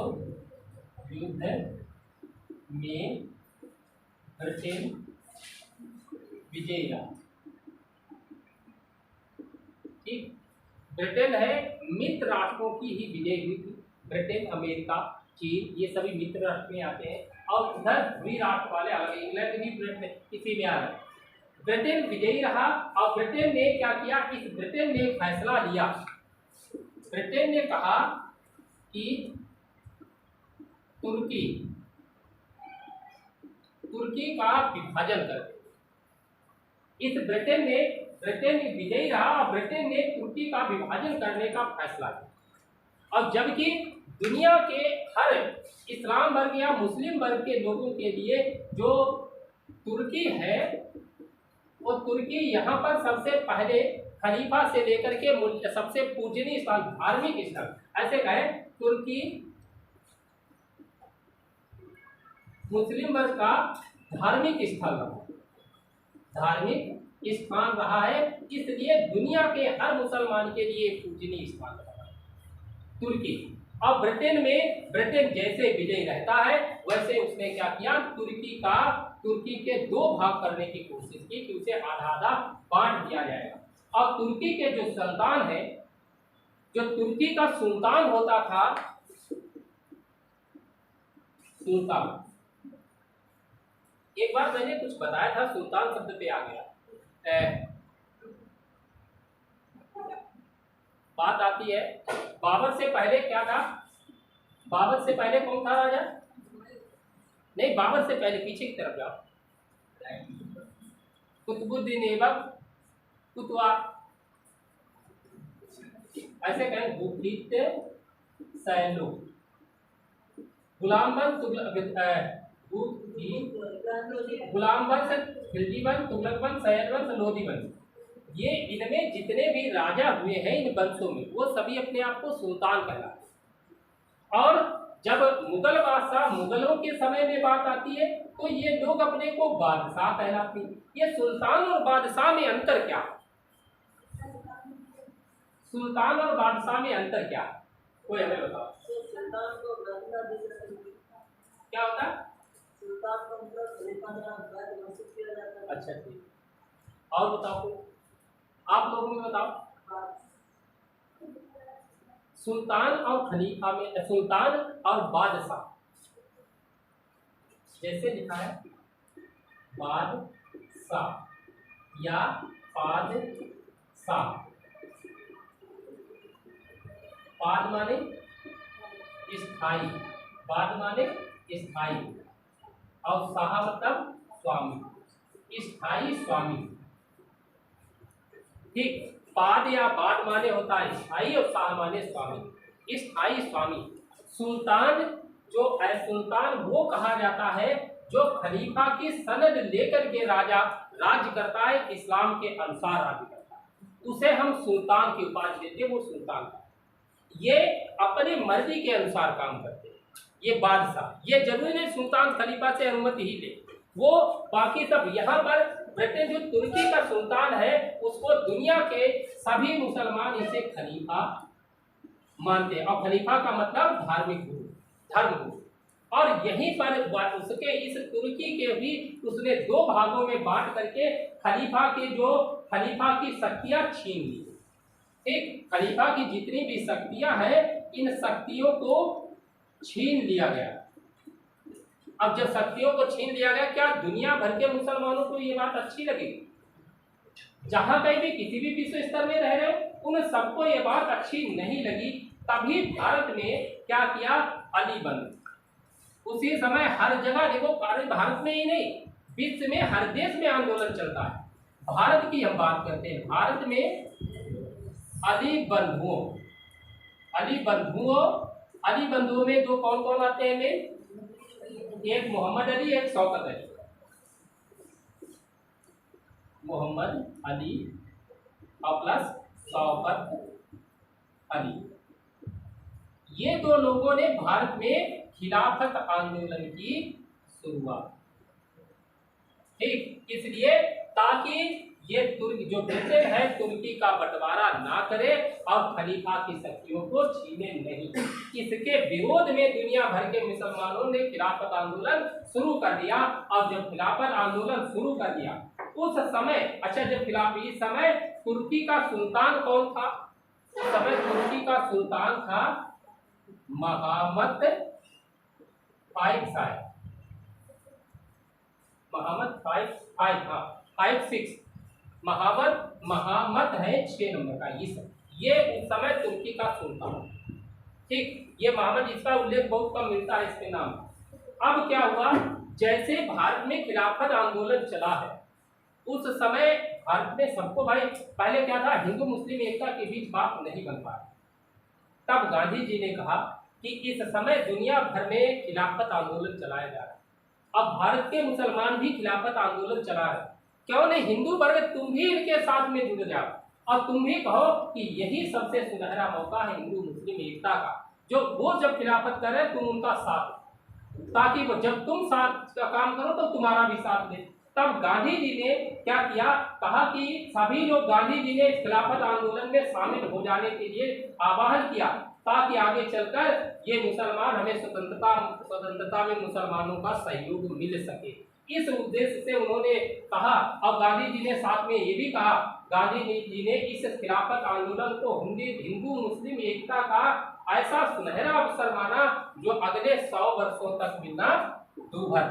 [SPEAKER 1] युद्ध में ब्रिटेन विजयी रहा। ठीक, ब्रिटेन है मित्र राष्ट्रों की ही विजय हुई थी। ब्रिटेन, अमेरिका, चीन ये सभी मित्र राष्ट्र में आते हैं और उधर ध्रुवी राष्ट्र वाले अलग, इंग्लैंड भी ब्रिटेन किसी में आ रहे हैं। ब्रिटेन विजयी रहा और ब्रिटेन ने क्या किया, इस ब्रिटेन ने फैसला लिया। ब्रिटेन ने कहा कि तुर्की का विभाजन कर दे। इस ब्रिटेन विजयी रहा और ब्रिटेन ने तुर्की का विभाजन करने का फैसला किया। और जबकि दुनिया के हर इस्लाम वर्ग या मुस्लिम वर्ग के लोगों के लिए जो तुर्की है, वो तुर्की यहाँ पर सबसे पहले खलीफा से लेकर के सबसे पूजनीय स्थान, धार्मिक स्थल, ऐसे कहें तुर्की मुस्लिम वर्ग का धार्मिक स्थल रहा, धार्मिक स्थान रहा है। इसलिए दुनिया के हर मुसलमान के लिए पूजनीय स्थान रहा है तुर्की। अब ब्रिटेन जैसे विजय रहता है वैसे उसने क्या किया, तुर्की के दो भाग करने की कोशिश की कि उसे आधा आधा बांट दिया जाएगा। और तुर्की के जो सुल्तान है, जो तुर्की का सुल्तान होता था, सुल्तान, एक बार मैंने कुछ बताया था, सुल्तान शब्द पे आ गया। बात आती है बाबर से पहले क्या था, बाबर से पहले कौन था राजा? नहीं, बाबर से पहले पीछे की तरफ जाओ। कुतुबुद्दीन ऐबक, कुतवा, ऐसे कहें, सैलो, गुलामवंश, गुलामवंश, खिलजी वंश, तुगलक वंश, सैयद वंश, लोधी वंश, ये इनमें जितने भी राजा हुए हैं इन वंशों में, वो सभी अपने आप को सुल्तान कहलाते। और जब मुगल बादशाह, मुगलों के समय में बात आती है तो ये लोग अपने को बादशाह कहलाते हैं। ये सुल्तान और बादशाह में अंतर क्या है? सुल्तान और बादशाह में अंतर क्या है, कोई हमें बताओ। क्या होता है?
[SPEAKER 2] सुल्तान का मतलब खलीफा का वैध घोषित किया जाता है।
[SPEAKER 1] अच्छा ठीक, और बताओ, आप लोगों में बताओ। सुल्तान और खलीफा में, सुल्तान और बादशाह, जैसे लिखा है बादशाह या बादशाह, बाद माने स्थाई, बाद माने स्थाई, और शाह मतलब स्वामी, स्थाई स्वामी। ठीक, पाद या बाद माने होता है स्थाई और शाह माने स्वामी, स्थाई स्वामी। सुल्तान जो है, सुल्तान वो कहा जाता है जो खलीफा की सनद लेकर के राजा राज्य करता है, इस्लाम के अनुसार राज्य करता है, उसे हम सुल्तान की उपाधि देते हैं। वो सुल्तान का, ये अपनी मर्जी के अनुसार काम करते हैं। ये बादशाह, ये जरूरी नहीं सुल्तान खलीफा से अनुमति ही ले, वो बाकी सब। यहाँ पर ब्रिटेन जो तुर्की का सुल्तान है, उसको दुनिया के सभी मुसलमान इसे खलीफा मानते हैं, और खलीफा का मतलब धार्मिक गुरु, धर्मगुरु। और यहीं पर उसके इस तुर्की के भी उसने दो भागों में बांट करके खलीफा के जो खलीफा की शक्तियां छीन ली। ठीक, खलीफा की जितनी भी शक्तियां हैं, इन शक्तियों को छीन लिया गया। अब जब शक्तियों को छीन लिया गया, क्या दुनिया भर के मुसलमानों को ये बात अच्छी लगेगी? जहां कहीं भी किसी भी विश्व स्तर में रह रहे हो, उन सबको ये बात अच्छी नहीं लगी। तभी भारत में क्या किया, अली बंद। उसी समय हर जगह देखो, भारत में ही नहीं, विश्व में हर देश में आंदोलन चलता है। भारत की हम बात करते हैं, भारत में अली बंधुओं, अली बंधुओं, अली बंधुओं में दो कौन कौन आते हैं? एक मोहम्मद अली, एक शौकत अली। मोहम्मद अली और प्लस शौकत अली, ये दो लोगों ने भारत में खिलाफत आंदोलन की शुरुआत। ठीक, इसलिए ताकि ये तुर्क जो ब्रिटेन है, तुर्की का बंटवारा ना करे और खलीफा की शक्तियों को छीने नहीं। इसके विरोध में दुनिया भर के मुसलमानों ने खिलाफत आंदोलन शुरू कर दिया। और जब खिलाफत आंदोलन शुरू कर दिया उस समय, अच्छा जब खिलाफत, इस समय तुर्की का सुल्तान कौन था? उस समय तुर्की का सुल्तान था मोहम्मद शायद मोहम्मद 556, मोहम्मद है 6 नंबर का, ये उस समय तुर्की का सुल्तान। ठीक, ये मोहम्मद, इसका उल्लेख बहुत कम मिलता है इसके नाम। अब क्या हुआ, जैसे भारत में खिलाफत आंदोलन चला है, उस समय भारत में सबको, भाई पहले क्या था, हिंदू मुस्लिम एकता के बीच बात नहीं बन पाया। तब गांधी जी ने कहा कि इस समय दुनिया भर में खिलाफत आंदोलन चलाया जा रहा है, अब भारत के मुसलमान भी खिलाफत आंदोलन चला रहे, क्यों नहीं हिंदू वर्ग तुम भी इनके साथ में जुड़ जाओ और तुम भी कहो कि यही सबसे सुनहरा मौका है हिंदू मुस्लिम एकता का, जो वो जब खिलाफत कर रहे तुम उनका साथ, ताकि वो जब तुम साथ का काम करो तो तुम्हारा भी साथ दे। तब गांधी जी ने क्या किया, कहा कि सभी लोग, गांधी जी ने खिलाफत आंदोलन में शामिल हो जाने के लिए आह्वान किया, ताकि आगे चलकर ये मुसलमान, हमें स्वतंत्रता में मुसलमानों का सहयोग मिल सके। इस उद्देश्य से उन्होंने कहा, और गांधी जी ने साथ में ये भी कहा, गांधी जी ने इस खिलाफत आंदोलन को हिंदू मुस्लिम एकता का ऐसा सुनहरा अवसर माना जो अगले 100 वर्षों तक मिलना दूभर,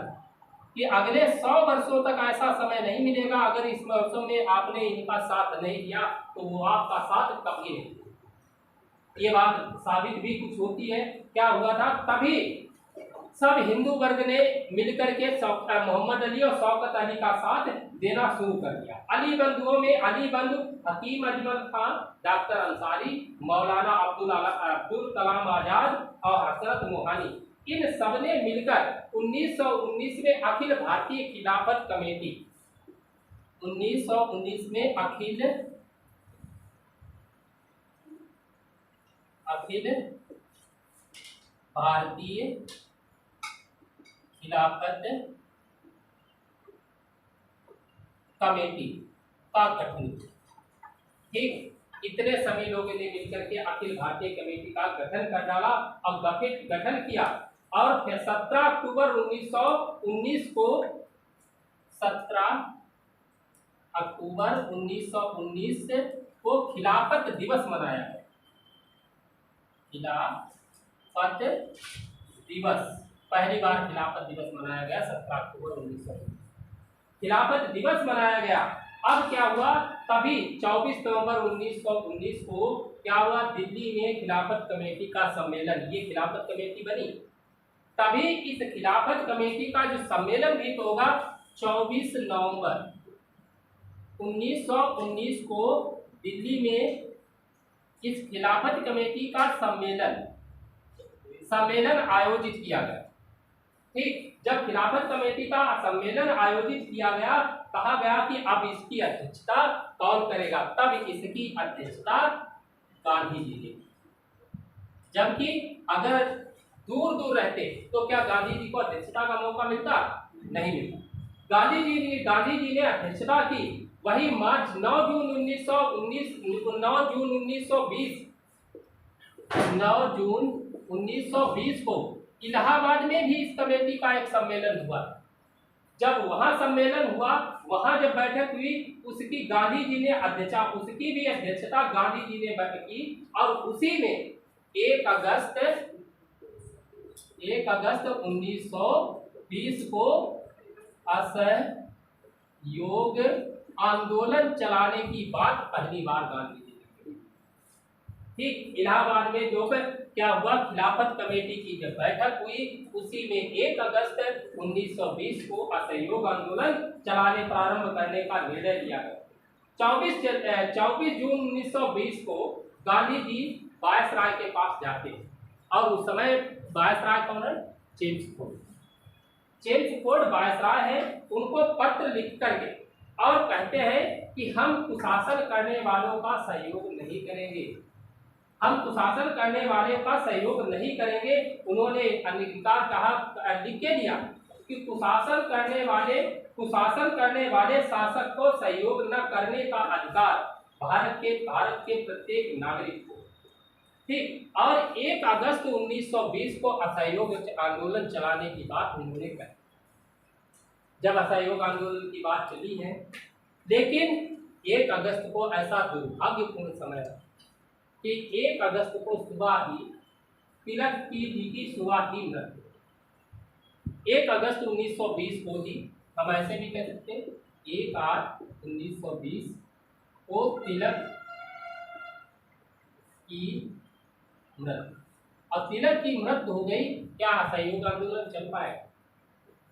[SPEAKER 1] कि अगले 100 वर्षों तक ऐसा समय नहीं मिलेगा, अगर इस मौसम में आपने इनका साथ नहीं दिया तो वो आपका साथ कभी नहीं। ये बात साबित भी कुछ होती है। क्या हुआ था, तभी सब हिंदू वर्ग ने मिलकर के मोहम्मद अली और शौकत अली का साथ देना शुरू कर दिया। अली बंधुओं में अली बंधु हकीम अजमल खान, डॉक्टर अंसारी, मौलाना अब्दुल कलाम आजाद और हसरत मोहानी, इन सब ने मिलकर 1919 में अखिल भारतीय खिलाफत कमेटी, 1919 में अखिल भारतीय खिलाफत कमेटी का गठन। ठीक, इतने सभी लोगों ने मिलकर के अखिल भारतीय कमेटी का गठन कर डाला और गठन किया। और 17 अक्टूबर 1919 को 17 अक्टूबर 1919 को खिलाफत दिवस मनाया गया। खिलाफत दिवस, पहली बार खिलाफत दिवस मनाया गया 17 अक्टूबर 1919। खिलाफत दिवस मनाया गया। अब क्या हुआ, तभी 24 नवंबर 1919 को क्या हुआ, दिल्ली में खिलाफत कमेटी का सम्मेलन, ये खिलाफत कमेटी बनी। तभी इस खिलाफत कमेटी का जो सम्मेलन भी तो होगा 24 नवंबर 1919 को दिल्ली में इस खिलाफत कमेटी का सम्मेलन आयोजित किया गया। ठीक, जब खिलाफत कमेटी का सम्मेलन आयोजित किया गया, कहा गया कि अब इसकी अध्यक्षता कौन करेगा, तब इसकी अध्यक्षता गांधी जी ने। जबकि अगर दूर दूर रहते तो क्या गांधी जी को अध्यक्षता का मौका मिलता? नहीं मिलता। गांधी जी ने अध्यक्षता की। वही मार्च 9 जून 1920 को इलाहाबाद में भी इस कमेटी का एक सम्मेलन हुआ। जब वहां सम्मेलन हुआ, वहां जब बैठक हुई, उसकी गांधी जी ने उसकी भी अध्यक्षता गांधी जी ने की। और उसी में 1 अगस्त 1920 को असहयोग आंदोलन चलाने की बात पहली बार गांधी जी ने की। ठीक, इलाहाबाद में जो क्या हुआ, खिलाफत कमेटी की जब बैठक हुई, उसी में 1 अगस्त 1920 को असहयोग आंदोलन चलाने प्रारंभ करने का निर्णय लिया गया। 24 जून 1920 को गांधी जी वायसराय के पास जाते हैं, और उस समय वायसराय कौन है? जेम्स फोर्ड वायसराय है। उनको पत्र लिख करके और कहते हैं कि हम कुशासन करने वालों का सहयोग नहीं करेंगे, हम कुशासन करने वाले का सहयोग नहीं करेंगे। उन्होंने अंगीकार कहा, लिख के दिया कि कुशासन करने वाले शासक को सहयोग न करने का अधिकार भारत के प्रत्येक नागरिक को। ठीक, और 1 अगस्त 1920 को असहयोग आंदोलन चलाने की बात उन्होंने कही। जब असहयोग आंदोलन की बात चली है, लेकिन 1 अगस्त को ऐसा दुर्भाग्यपूर्ण समय है कि 1 अगस्त को सुबह ही तिलक की सुबह ही मृत्यु। 1 अगस्त 1920 को ही, हम ऐसे भी कह सकते हैं, 1/8/1920 को तिलक की मृत्यु। और तिलक की मृत्यु हो गई, क्या असहयोग आंदोलन चल पाएगा?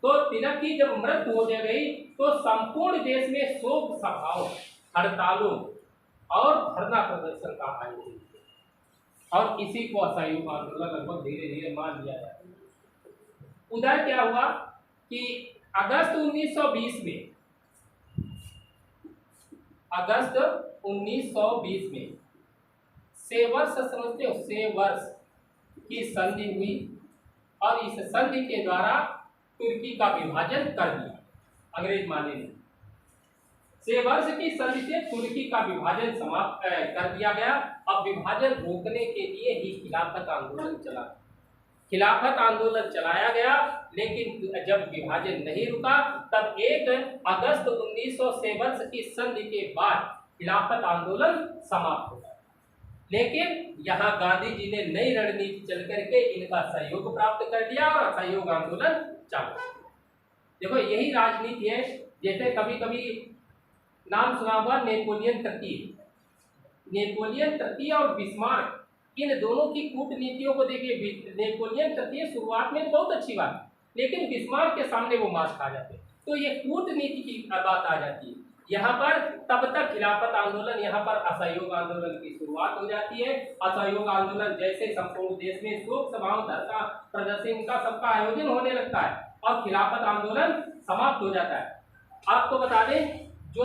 [SPEAKER 1] तो तिलक की जब मृत्यु हो गई तो संपूर्ण देश में शोक सभाओं, हड़तालों और धरना प्रदर्शन का आयोजन किया, और इसी को असहयोग आंदोलन लगभग धीरे धीरे मान लिया जाता है। उधर क्या हुआ कि अगस्त 1920 में सेवर्स, समझते हो, सेवर्स की संधि हुई, और इस संधि के द्वारा तुर्की का विभाजन कर दिया अंग्रेज माने ने। सेवर्स की संधि से तुर्की का विभाजन समाप्त कर दिया गया। अब विभाजन रोकने के लिए ही खिलाफत आंदोलन चलाया गया, लेकिन जब विभाजन नहीं रुका, तब 1 अगस्त 1900 सेवर्स की संधि के बाद खिलाफत आंदोलन समाप्त हो गया। लेकिन यहाँ गांधी जी ने नई रणनीति चल करके इनका सहयोग प्राप्त कर दिया और असहयोग आंदोलन चालू। देखो, यही राजनीति है। जैसे कभी कभी नाम सुना हुआ नेपोलियन तृतीय और बिस्मार्क, इन दोनों की कूटनीतियों को देखिए। नेपोलियन तृतीय शुरुआत में बहुत अच्छी बात, लेकिन बिस्मार्क के सामने वो मार खा जाते, तो ये कूटनीति की बात आ जाती है। यहाँ पर तब तक खिलाफत आंदोलन, यहाँ पर असहयोग आंदोलन की शुरुआत हो जाती है। असहयोग आंदोलन जैसे संपूर्ण देश में शोक सभाओं, धरना प्रदर्शन, इनका सबका आयोजन होने लगता है, और खिलाफत आंदोलन समाप्त हो जाता है। आपको बता दें, जो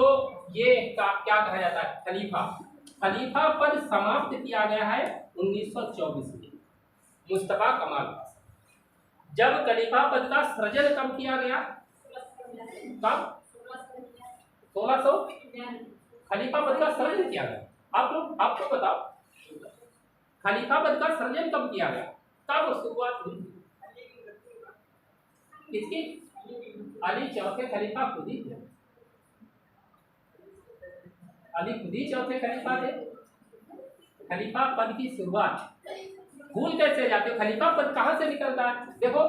[SPEAKER 1] ये क्या कहा जाता है, खलीफा पद समाप्त किया गया है 1924 में, मुस्तफा कमाल पाशा। जब खलीफा पद का सृजन कब किया गया? कब? 1600 खलीफा पद का सृजन किया गया। आपको बताओ, खलीफा पद का सृजन कब किया गया? कब शुरुआत हुई? किसकी? अली चौथे खलीफा खुद ही थे। अली खुद ही चौथे खलीफा थे। खलीफा पद की शुरुआत भूल कैसे जाते हो? खलीफा पद कहाँ से निकलता है? देखो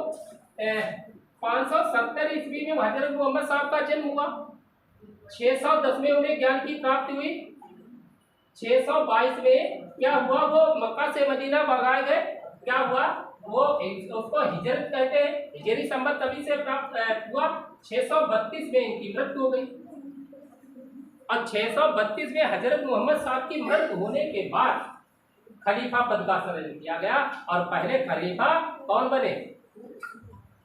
[SPEAKER 1] 570 ईस्वी में हजरत मोहम्मद साहब का जन्म हुआ। 610 में उन्हें ज्ञान की प्राप्ति हुई। 622 में क्या हुआ? वो मक्का से मदीना भगाए गए। क्या हुआ? वो उसको हिजरत कहते हैं। हिजरी संबत तभी से प्राप्त हुआ। 632 में इनकी मृत्यु हो गई। और 632 में हजरत मोहम्मद साहब की मृत्यु होने के बाद खलीफा पद का सृजन किया गया। और पहले खलीफा कौन बने?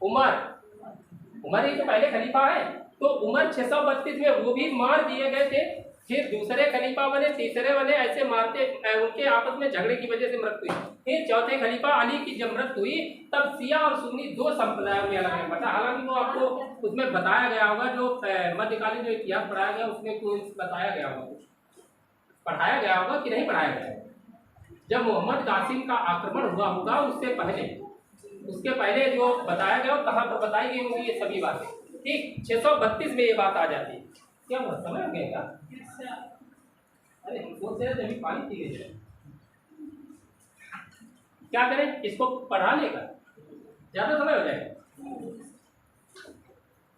[SPEAKER 1] उमर ही तो पहले खलीफा है। तो उमर 632 में वो भी मार दिए गए थे। फिर दूसरे खलीफा बने, तीसरे बने, ऐसे मारते उनके आपस में झगड़े की वजह से मृत्यु हुई। फिर चौथे खलीफा अली की जब मृत्यु हुई तब सिया और सुन्नी दो संप्रदायों में अलग अलग बटा। हालांकि वो आपको उसमें बताया गया होगा, जो मध्यकालीन जो इतिहास पढ़ाया गया उसमें कुछ बताया गया होगा, पढ़ाया गया होगा कि नहीं पढ़ाया गया। जब मोहम्मद कासिम का आक्रमण हुआ होगा उसके पहले जो बताया गया कहाँ पर बताई गई होंगी ये सभी बातें। ठीक 632 में ये बात आ जाती है। क्या हुआ? समझ गए क्या? अरे सोच रहे थे अभी पानी पी गए। क्या करें? इसको पढ़ाने का ज्यादा समय हो जाएगा।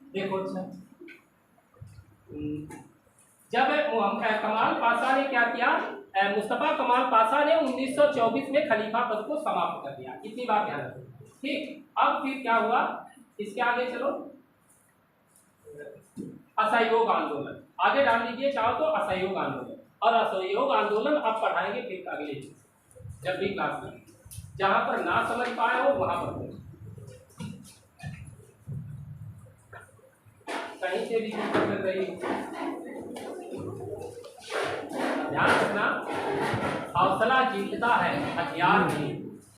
[SPEAKER 1] देखो अच्छा, जब कमाल पाशा ने क्या किया? मुस्तफ़ा कमाल पाशा ने 1924 में खलीफा पद को समाप्त कर दिया। इतनी बात ध्यान रखो। ठीक, अब फिर क्या हुआ? इसके आगे चलो। असहयोग आंदोलन आगे डाल लीजिए चाहो तो। असहयोग आंदोलन और असहयोग आंदोलन अब पढ़ाएंगे फिर अगले जब भी क्लास में। जहां पर ना समझ पाए हो वहां पर कहीं से भी दिक्कत कर रही हो। ध्यान रखना, हौसला जीतता है, हथियार नहीं।